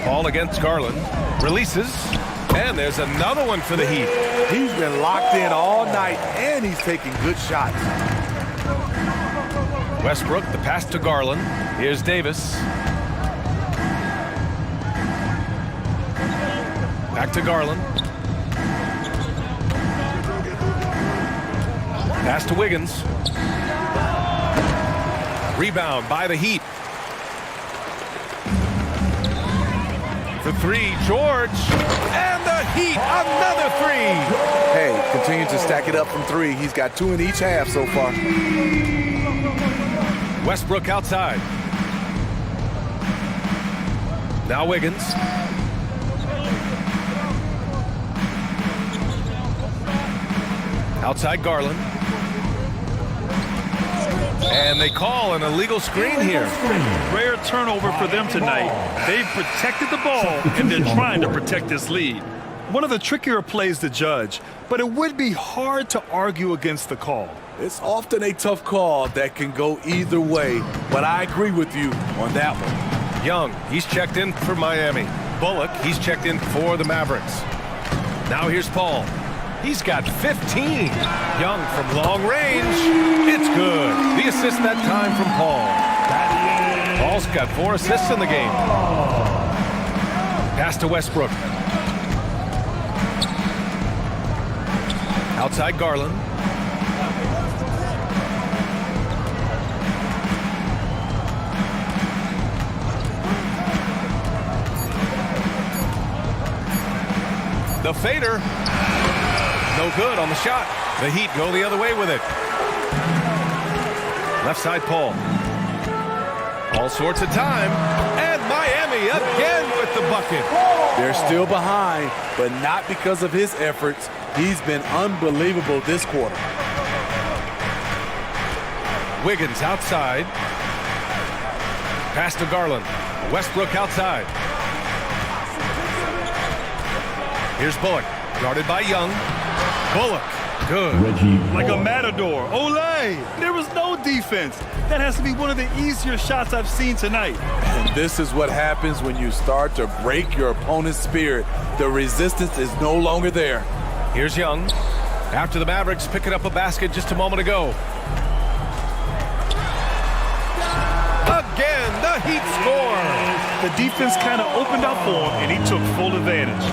Ball against Garland. Releases. And there's another one for the Heat. He's been locked in all night, and he's taking good shots. Westbrook, the pass to Garland. Here's Davis. Back to Garland. Pass to Wiggins. Rebound by the Heat. For 3, George. And the Heat, another 3. Hey, continue to stack it up from 3. He's got 2 in each half so far. Westbrook outside. Now Wiggins. Outside Garland. And they call an illegal screen here. Rare turnover for them tonight. They've protected the ball, and they're trying to protect this lead. One of the trickier plays to judge, but it would be hard to argue against the call. It's often a tough call that can go either way, but I agree with you on that one. Young, he's checked in for Miami. Bullock, he's checked in for the Mavericks. Now here's Paul. He's got 15. Young from long range. It's good. The assist that time from Paul. Paul's got 4 assists in the game. Pass to Westbrook. Outside Garland. The fader. No good on the shot. The Heat go the other way with it. Left side, Paul. All sorts of time. And Miami again with the bucket. They're still behind, but not because of his efforts. He's been unbelievable this quarter. Wiggins outside. Pass to Garland. Westbrook outside. Here's Bullock. Guarded by Young. Bullock. Good. Like a matador. Olay! There was no defense. That has to be one of the easier shots I've seen tonight. And this is what happens when you start to break your opponent's spirit. The resistance is no longer there. Here's Young. After the Mavericks picking up a basket just a moment ago. Again, the Heat score. The defense kind of opened up for him, and he took full advantage.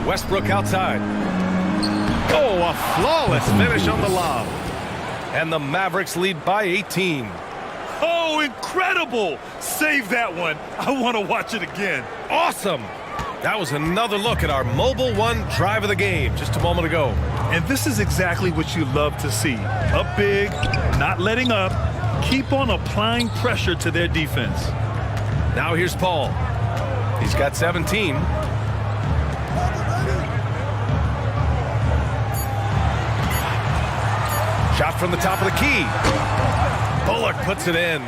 Westbrook outside. Oh, a flawless finish on the lob. And the Mavericks lead by 18. Oh, incredible! Save that one. I want to watch it again. Awesome! That was another look at our Mobile One drive of the game just a moment ago. And this is exactly what you love to see. Up big, not letting up, keep on applying pressure to their defense. Now here's Paul. He's got 17. Shot from the top of the key. Bullock puts it in.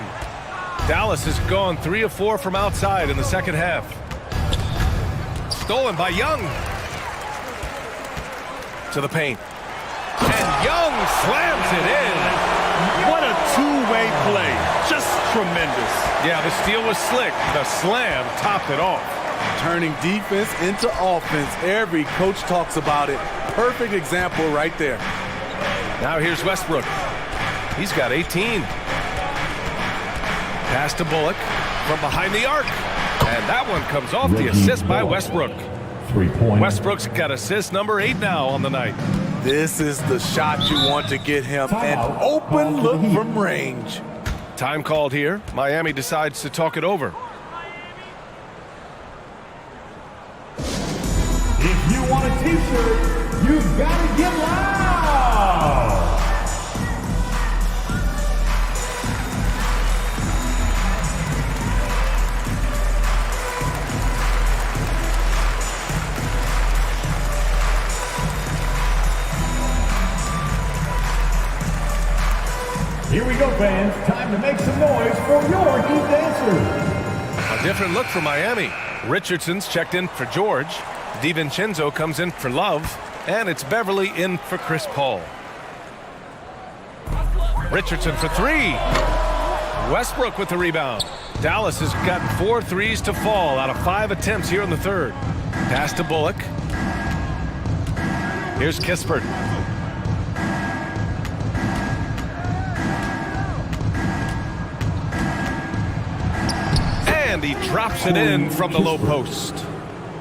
Dallas has gone 3 of 4 from outside in the second half. Stolen by Young. To the paint. And Young slams it in. What a two-way play. Just tremendous. Yeah, the steal was slick. The slam topped it off. Turning defense into offense. Every coach talks about it. Perfect example right there. Now here's Westbrook. He's got 18. Pass to Bullock from behind the arc. And that one comes off the assist by Westbrook. 3 points. Westbrook's got assist number 8 now on the night. This is the shot you want to get him. An open look from range. Time called here. Miami decides to talk it over. If you want a t-shirt, you've got to get loud. Here we go, fans. Time to make some noise for your Heat dancers. A different look for Miami. Richardson's checked in for George. DiVincenzo comes in for Love. And it's Beverly in for Chris Paul. Richardson for 3. Westbrook with the rebound. Dallas has gotten 4 threes to fall out of 5 attempts here in the third. Pass to Bullock. Here's Kispert. And he drops it in from the low post.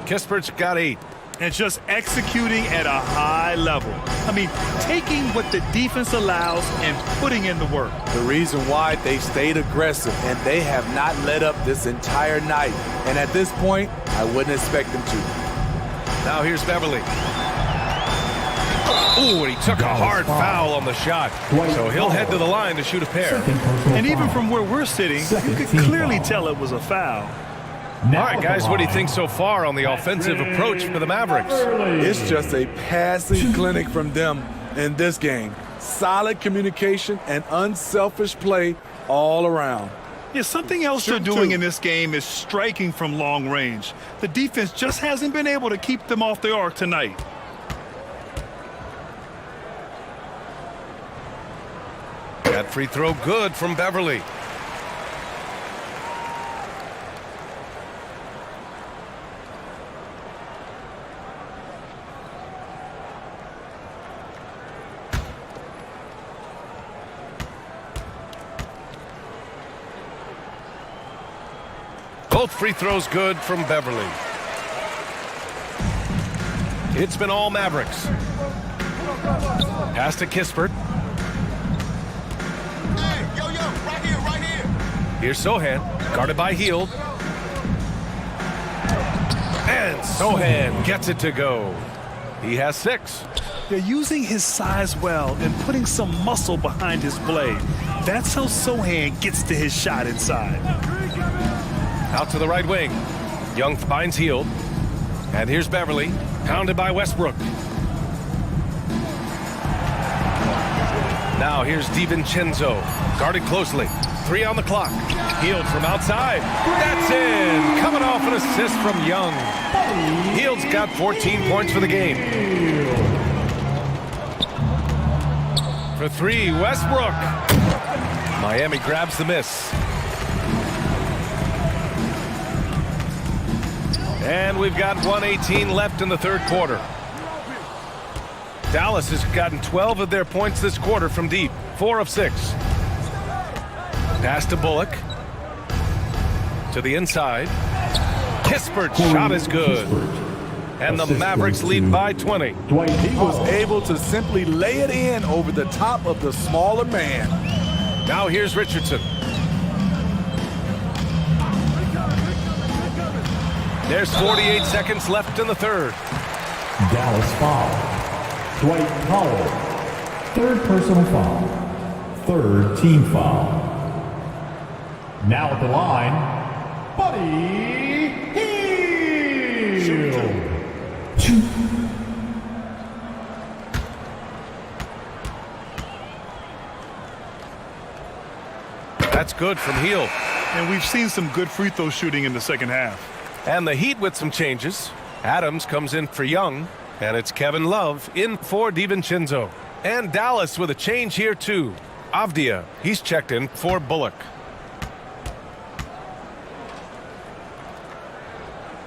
Kispert's got 8. And just executing at a high level. I mean, taking what the defense allows and putting in the work. The reason why they stayed aggressive, and they have not let up this entire night. And at this point, I wouldn't expect them to. Now here's Beverly. Ooh, and he took a hard foul on the shot. So he'll head to the line to shoot a pair. And even from where we're sitting, you could clearly tell it was a foul. All right, guys, what do you think so far on the offensive approach for the Mavericks? It's just a passing clinic from them in this game. Solid communication and unselfish play all around. Yeah, something else they're doing in this game is striking from long range. The defense just hasn't been able to keep them off the arc tonight. That free throw good from Beverly. Both free throws good from Beverly. It's been all Mavericks. Pass to Kispert. Hey, yo, right here, right here. Here's Sohan, guarded by Hield. And Sohan gets it to go. He has 6. They're using his size well and putting some muscle behind his blade. That's how Sohan gets to his shot inside. Out to the right wing. Young finds Hield. And here's Beverly, pounded by Westbrook. Now here's DiVincenzo, guarded closely. 3 on the clock. Hield from outside. That's in. Coming off an assist from Young. Hield's got 14 points for the game. For 3, Westbrook. Miami grabs the miss. And we've got 1:18 left in the third quarter. Dallas has gotten 12 of their points this quarter from deep. 4 of 6. Pass to Bullock. To the inside. Kispert's shot is good. And the Mavericks lead by 20. He was able to simply lay it in over the top of the smaller man. Now here's Richardson. There's 48 seconds left in the third. Dallas foul. Dwight Powell. Third personal foul. Third team foul. Now at the line, Buddy Hield. That's good from Hield. And we've seen some good free throw shooting in the second half. And the Heat with some changes. Adams comes in for Young, and it's Kevin Love in for DiVincenzo. And Dallas with a change here too. Avdia, he's checked in for Bullock.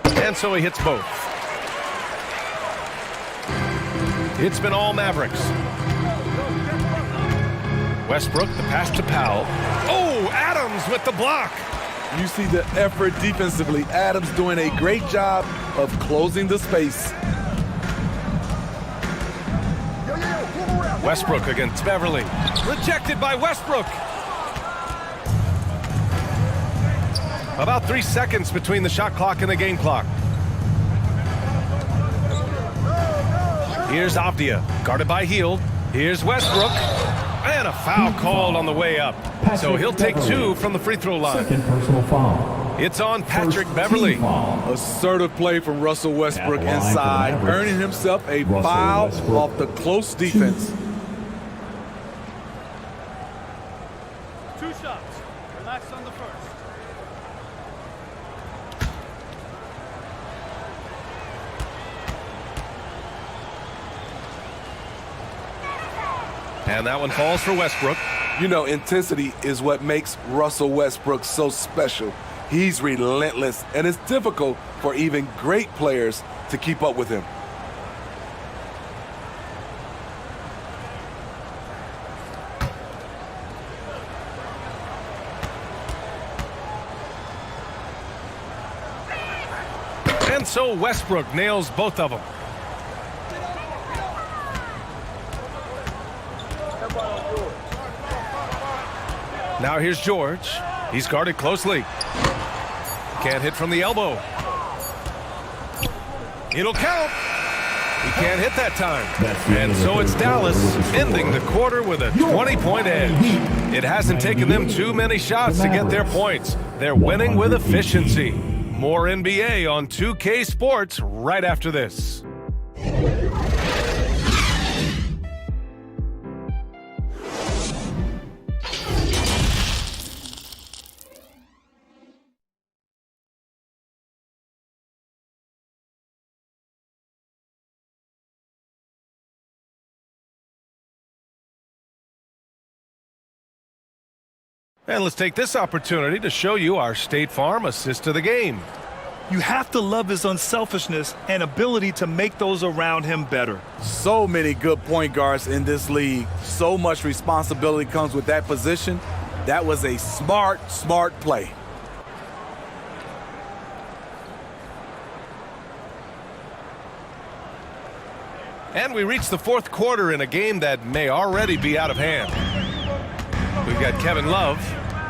And so he hits both. It's been all Mavericks. Westbrook, the pass to Powell. Oh, Adams with the block. You see the effort defensively. Adams doing a great job of closing the space. Westbrook against Beverly. Rejected by Westbrook. About 3 seconds between the shot clock and the game clock. Here's Avdia, guarded by Hield. Here's Westbrook. And a foul called on the way up. So he'll take 2 from the free throw line. Second personal foul. It's on Patrick Beverly. Assertive play from Russell Westbrook inside, earning himself a foul off the close defense. 2 shots. Relax on the first. And that one falls for Westbrook. You know, intensity is what makes Russell Westbrook so special. He's relentless, and it's difficult for even great players to keep up with him. And so Westbrook nails both of them. Now here's George. He's guarded closely. Can't hit from the elbow. It'll count. He can't hit that time. And so it's Dallas ending the quarter with a 20-point edge. It hasn't taken them too many shots to get their points. They're winning with efficiency. More NBA on 2K Sports right after this. And let's take this opportunity to show you our State Farm assist to the game. You have to love his unselfishness and ability to make those around him better. So many good point guards in this league. So much responsibility comes with that position. That was a smart play. And we reach the fourth quarter in a game that may already be out of hand. We've got Kevin Love,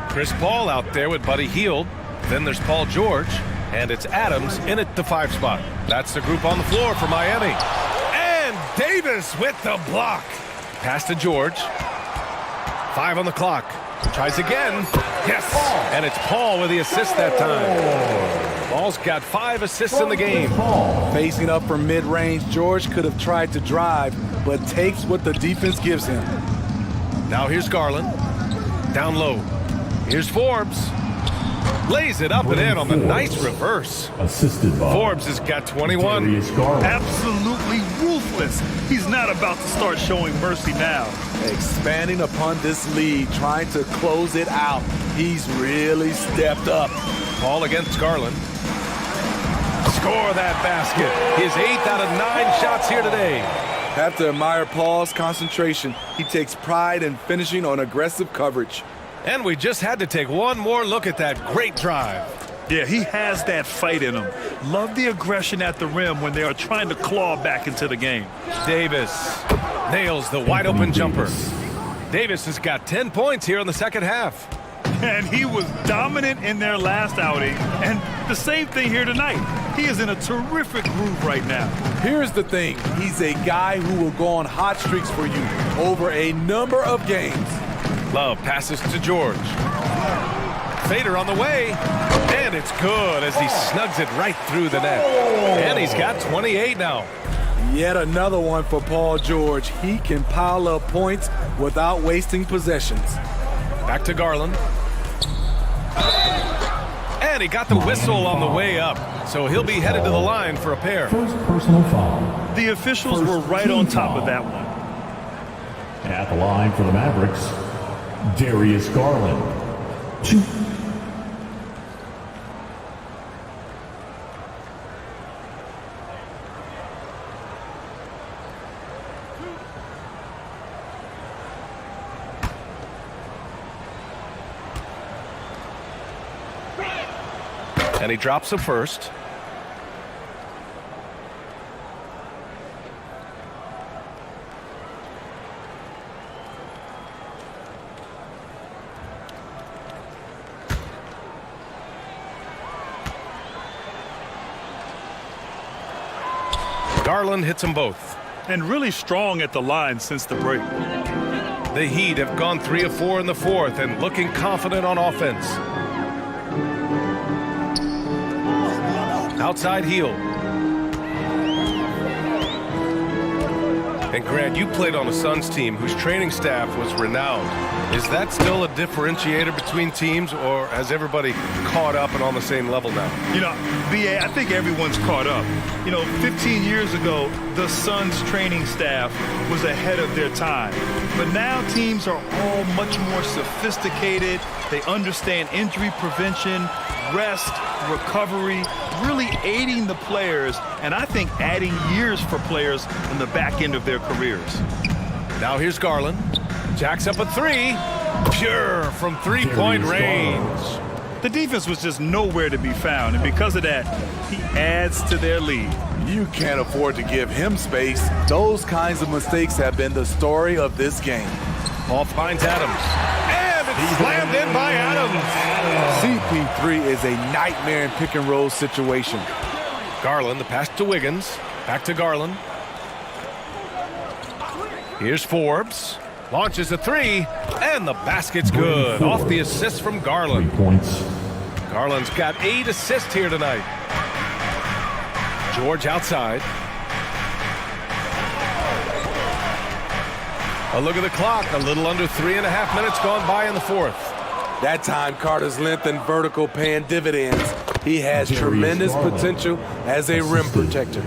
Chris Paul out there with Buddy Hield. Then there's Paul George, and it's Adams in at the 5 spot. That's the group on the floor for Miami. And Davis with the block. Pass to George. 5 on the clock. Tries again. Yes. And it's Paul with the assist that time. Paul's got 5 assists in the game. Facing up from mid-range, George could have tried to drive, but takes what the defense gives him. Now here's Garland. Down low. Here's Forbes. Lays it up and in on the nice reverse. Assisted by Forbes has got 21. Absolutely ruthless. He's not about to start showing mercy now. Expanding upon this lead, trying to close it out. He's really stepped up. Paul against Garland. Score that basket. His 8th out of 9 shots here today. Have to admire Paul's concentration. He takes pride in finishing on aggressive coverage. And we just had to take one more look at that great drive. Yeah, he has that fight in him. Love the aggression at the rim when they are trying to claw back into the game. Davis nails the wide open jumper. Davis has got 10 points here in the second half. And he was dominant in their last outing. And the same thing here tonight. He is in a terrific groove right now. Here's the thing. He's a guy who will go on hot streaks for you over a number of games. Love passes to George. Fader on the way, and it's good as he snugs it right through the net. And he's got 28 now. Yet another one for Paul George. He can pile up points without wasting possessions. Back to Garland. And he got the whistle on the way up, so he'll be headed to the line for a pair. First personal foul. The officials were right on top of that one. At the line for the Mavericks, Darius Garland. 2. And he drops the first. Garland hits them both. And really strong at the line since the break. The Heat have gone 3 of 4 in the fourth and looking confident on offense. Outside heel. And Grant, you played on a Suns team whose training staff was renowned. Is that still a differentiator between teams, or has everybody caught up and on the same level now? You know, B.A., I think everyone's caught up. You know, 15 years ago, the Suns training staff was ahead of their time. But now teams are all much more sophisticated. They understand injury prevention, rest, recovery, really aiding the players, and I think adding years for players in the back end of their careers. Now here's Garland. Jacks up a 3. Pure from three-point range. The defense was just nowhere to be found, and because of that, he adds to their lead. You can't afford to give him space. Those kinds of mistakes have been the story of this game. Ball finds Adams. And it's slammed in by Adams. CP3 is a nightmare in pick-and-roll situation. Garland, the pass to Wiggins. Back to Garland. Here's Forbes. Launches a 3, and the basket's good. Off the assist from Garland. 3 points. Garland's got 8 assists here tonight. George outside. A look at the clock. A little under 3.5 minutes gone by in the fourth. That time, Carter's length and vertical paying dividends. He has tremendous potential as a rim protector.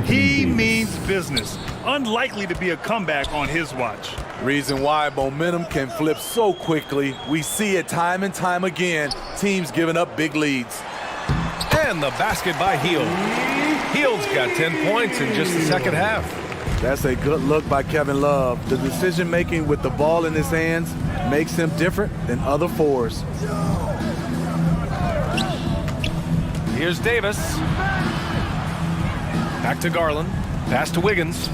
He means business. Unlikely to be a comeback on his watch. Reason why momentum can flip so quickly. We see it time and time again. Teams giving up big leads. And the basket by Hield. Hield's got 10 points in just the second half. That's a good look by Kevin Love. The decision-making with the ball in his hands makes him different than other fours. Here's Davis. Back to Garland. Pass to Wiggins.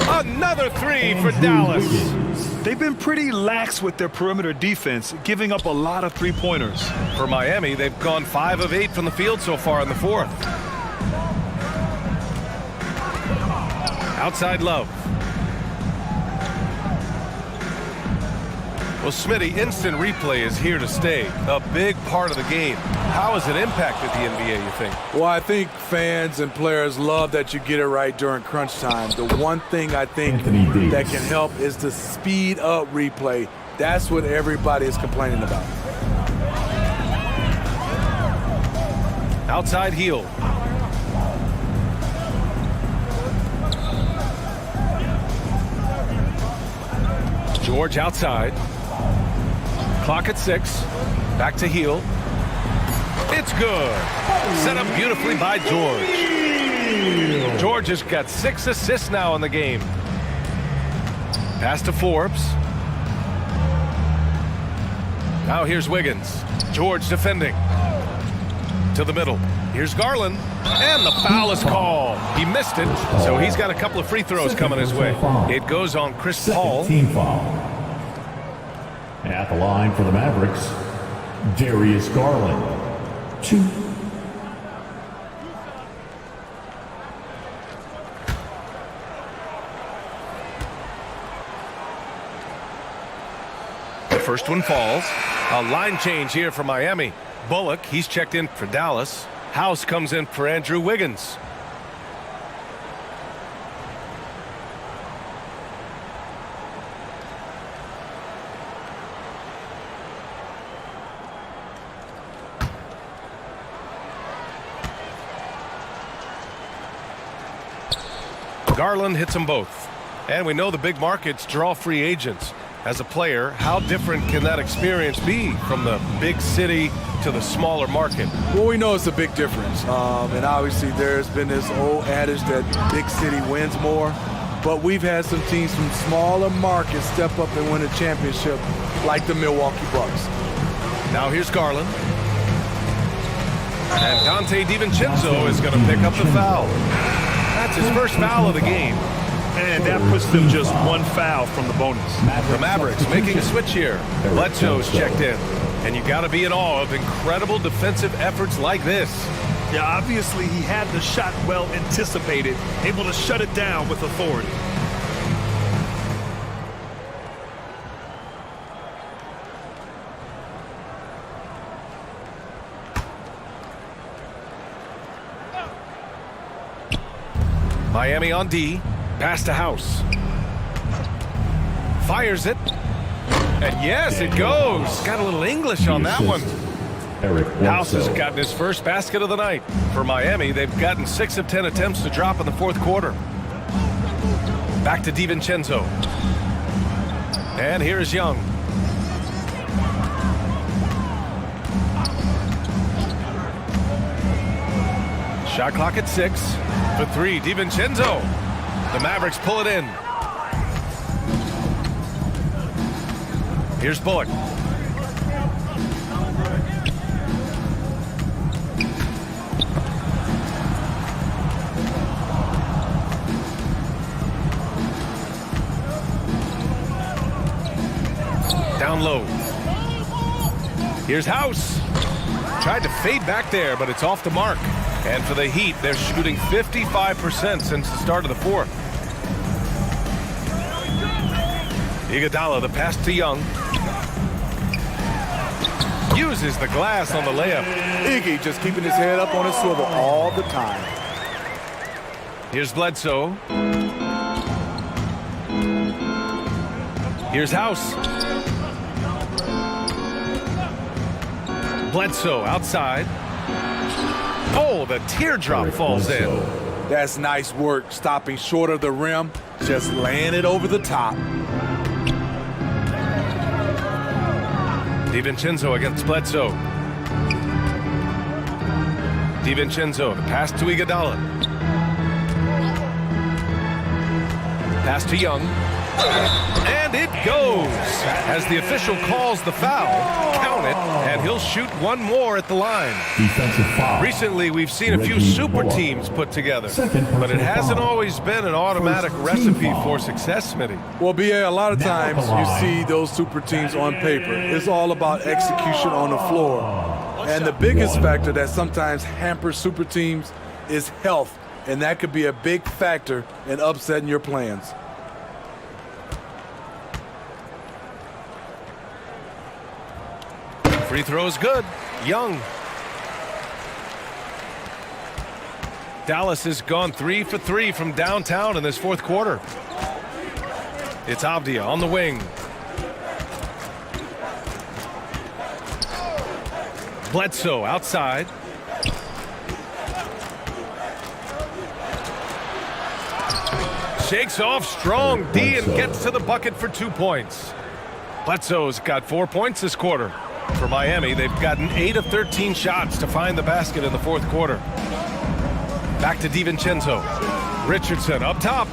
Another 3 for Dallas. They've been pretty lax with their perimeter defense, giving up a lot of three-pointers. For Miami, they've gone 5 of 8 from the field so far in the fourth. Outside Love. Well, Smitty, instant replay is here to stay. A big part of the game. How has it impacted the NBA, you think? Well, I think fans and players love that you get it right during crunch time. The one thing I think that can help is to speed up replay. That's what everybody is complaining about. Outside heel. George outside. Clock at 6. Back to heel. It's good. Set up beautifully by George. George has got 6 assists now in the game. Pass to Forbes. Now here's Wiggins. George defending. To the middle. Here's Garland. And the foul is called. He missed it, so he's got a couple of free throws coming his way. It goes on Chris Paul. Team foul. At the line for the Mavericks, Darius Garland. 2. The first one falls. A line change here for Miami. Bullock, he's checked in for Dallas. House comes in for Andrew Wiggins. Garland hits them both. And we know the big markets draw free agents. As a player, how different can that experience be from the big city to the smaller market? Well, we know it's a big difference. And obviously there's been this old adage that big city wins more. But we've had some teams from smaller markets step up and win a championship, like the Milwaukee Bucks. Now here's Garland. And Dante DiVincenzo is going to pick up the foul. That's his first foul of the game. And that puts them just one foul from the bonus. The Mavericks making a switch here. Bledsoe's checked in. And you got to be in awe of incredible defensive efforts like this. Yeah, obviously he had the shot well anticipated, able to shut it down with authority. Miami on D. Pass to House. Fires it. And yes, it goes. Got a little English on that one. House has gotten his first basket of the night. For Miami, they've gotten 6 of 10 attempts to drop in the fourth quarter. Back to DiVincenzo. And here is Young. Shot clock at 6. For 3, DiVincenzo. The Mavericks pull it in. Here's Bullock. Down low. Here's House. Tried to fade back there, but it's off the mark. And for the Heat, they're shooting 55% since the start of the fourth. Iguodala, the pass to Young. Uses the glass on the layup. Iggy just keeping his head up on his swivel all the time. Here's Bledsoe. Here's House. Bledsoe outside. Oh, the teardrop falls in. That's nice work, stopping short of the rim, just laying it over the top. DiVincenzo against Bledsoe. DiVincenzo, the pass to Iguodala. Pass to Young. And it goes. As the official calls the foul, count it, and he'll shoot one more at the line. Defensive foul. Recently, we've seen a few super teams put together, but it hasn't always been an automatic recipe for success, Smitty. Well, BA, a lot of times you see those super teams on paper. It's all about execution on the floor. And the biggest factor that sometimes hampers super teams is health, and that could be a big factor in upsetting your plans. Free throw is good. Young. Dallas has gone 3 for 3 from downtown in this fourth quarter. It's Avdia on the wing. Bledsoe outside. Shakes off strong D and gets to the bucket for 2 points. Bledsoe's got 4 points this quarter. For Miami, they've gotten 8 of 13 shots to find the basket in the fourth quarter. Back to DiVincenzo. Richardson up top.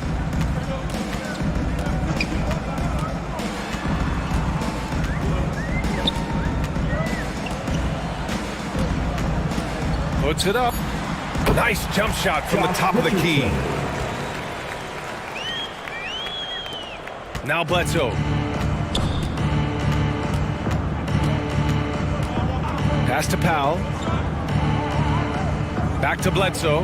Puts it up. Nice jump shot from the top of the key. Now Bledsoe. Pass to Powell. Back to Bledsoe.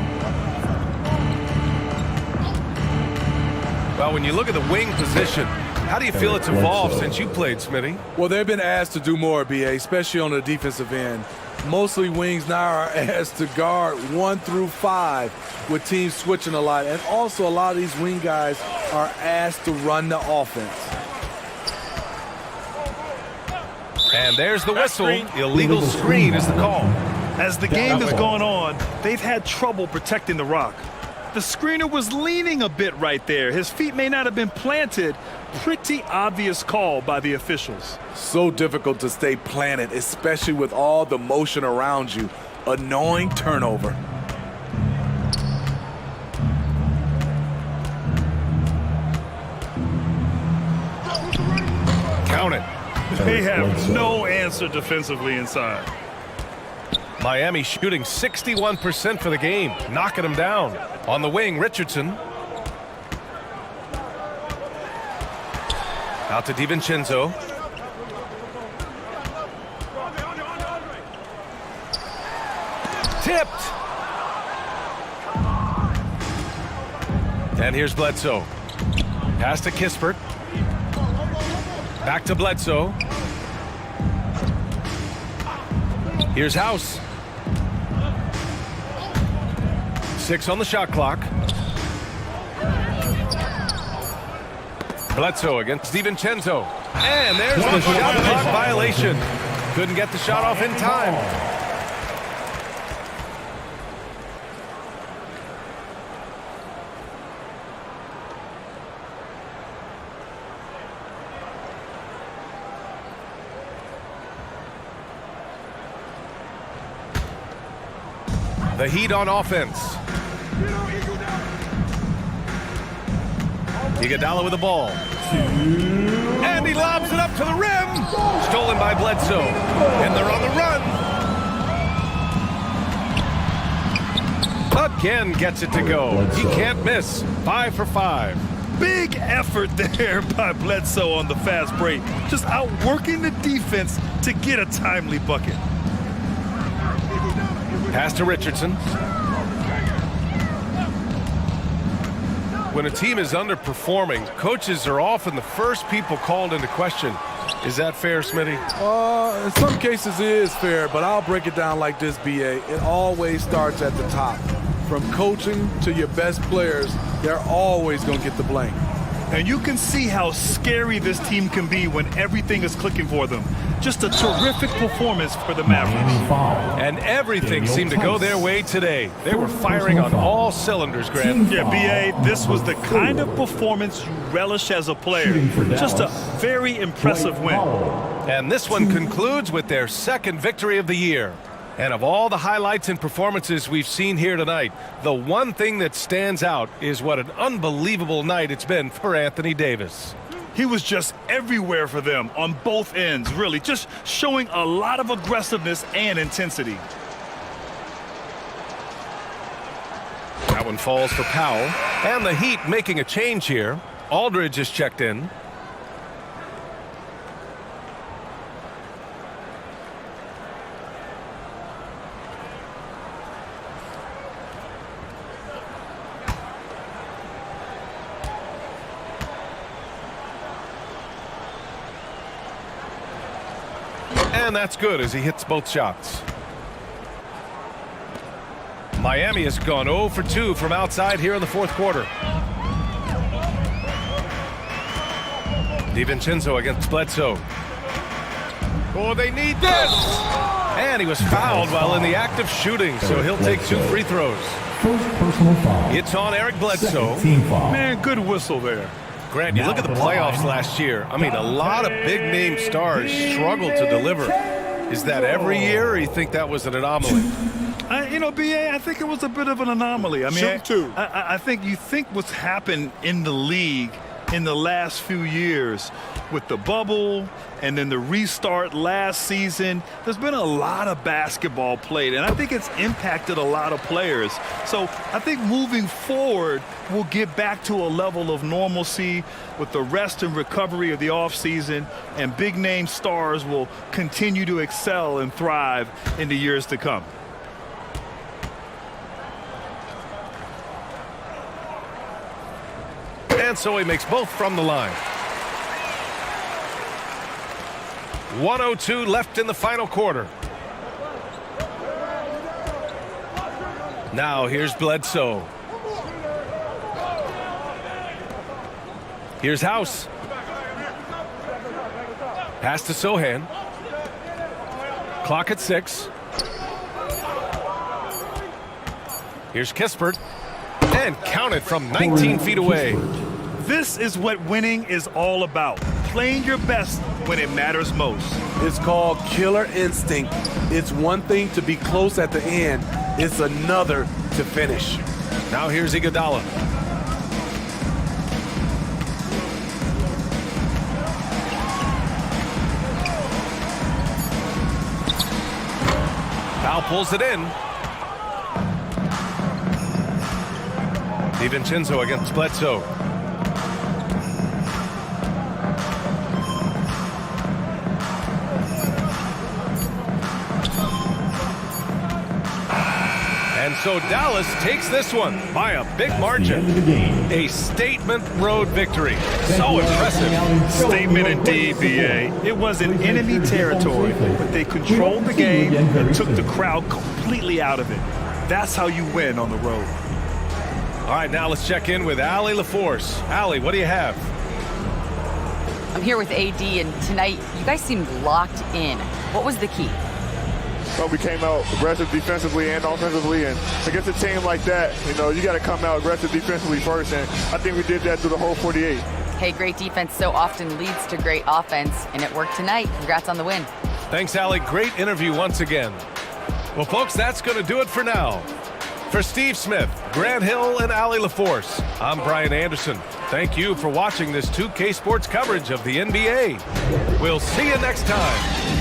Well, when you look at the wing position, how do you feel it's evolved since you played, Smitty? Well, they've been asked to do more, BA, especially on the defensive end. Mostly wings now are asked to guard 1 through 5 with teams switching a lot. And also a lot of these wing guys are asked to run the offense. And there's the whistle. Illegal screen is the call. As the game has gone on, they've had trouble protecting the rock. The screener was leaning a bit right there. His feet may not have been planted. Pretty obvious call by the officials. So difficult to stay planted, especially with all the motion around you. Annoying turnover. Count it. They have no answer defensively inside. Miami shooting 61% for the game, knocking them down. On the wing, Richardson. Out to DiVincenzo. Tipped. And here's Bledsoe. Pass to Kispert. Back to Bledsoe. Here's House. 6 on the shot clock. Bledsoe against DiVincenzo. And there's the shot clock violation. Couldn't get the shot off in time. The Heat on offense. Iguodala with the ball. And he lobs it up to the rim. Stolen by Bledsoe. And they're on the run. Again gets it to go. He can't miss. 5 for 5. Big effort there by Bledsoe on the fast break. Just outworking the defense to get a timely bucket. Pass to Richardson. When a team is underperforming, coaches are often the first people called into question. Is that fair, Smitty? In some cases it is fair, but I'll break it down like this, BA. It always starts at the top. From coaching to your best players, they're always going to get the blame. And you can see how scary this team can be when everything is clicking for them. Just a terrific performance for the Mavericks. And everything seemed to go their way today. They were firing on all cylinders, Grant. Yeah, B.A., this was the kind of performance you relish as a player. Just a very impressive win. And this one concludes with their second victory of the year. And of all the highlights and performances we've seen here tonight, the one thing that stands out is what an unbelievable night it's been for Anthony Davis. He was just everywhere for them on both ends, really, just showing a lot of aggressiveness and intensity. That one falls for Powell. And the Heat making a change here. Aldridge is checked in. And that's good as he hits both shots. Miami has gone 0 for 2 from outside here in the fourth quarter. DiVincenzo against Bledsoe. Oh, they need this! And he was fouled while in the act of shooting, so he'll take 2 free throws. It's on Eric Bledsoe. Man, good whistle there. Grant, you look at the playoffs last year. I mean, a lot of big-name stars struggled to deliver. Is that every year, or you think that was an anomaly? B.A., I think it was a bit of an anomaly. I mean, I think you think what's happened in the league in the last few years. With the bubble and then the restart last season, there's been a lot of basketball played, and I think it's impacted a lot of players. So I think moving forward, we'll get back to a level of normalcy with the rest and recovery of the offseason, and big-name stars will continue to excel and thrive in the years to come. And so he makes both from the line. 1:02 left in the final quarter. Now here's Bledsoe. Here's House. Pass to Sohan. Clock at 6. Here's Kispert. And counted from 19 feet away. This is what winning is all about. Playing your best when it matters most. It's called killer instinct. It's one thing to be close at the end. It's another to finish. Now here's Iguodala. Foul pulls it in. DiVincenzo against Bledsoe. And so Dallas takes this one by a big margin. A statement road victory. So impressive. Statement indeed, BA. It was in enemy territory, but they controlled the game and took the crowd completely out of it. That's how you win on the road. All right, now let's check in with Allie LaForce. Allie, what do you have? I'm here with AD, and tonight you guys seemed locked in. What was the key? Well, we came out aggressive defensively and offensively, and against a team like that, you know, you got to come out aggressive defensively first, and I think we did that through the whole 48. Hey, great defense so often leads to great offense, and it worked tonight. Congrats on the win. Thanks, Allie. Great interview once again. Well, folks, that's going to do it for now. For Steve Smith, Grant Hill, and Allie LaForce, I'm Brian Anderson. Thank you for watching this 2K Sports coverage of the NBA. We'll see you next time.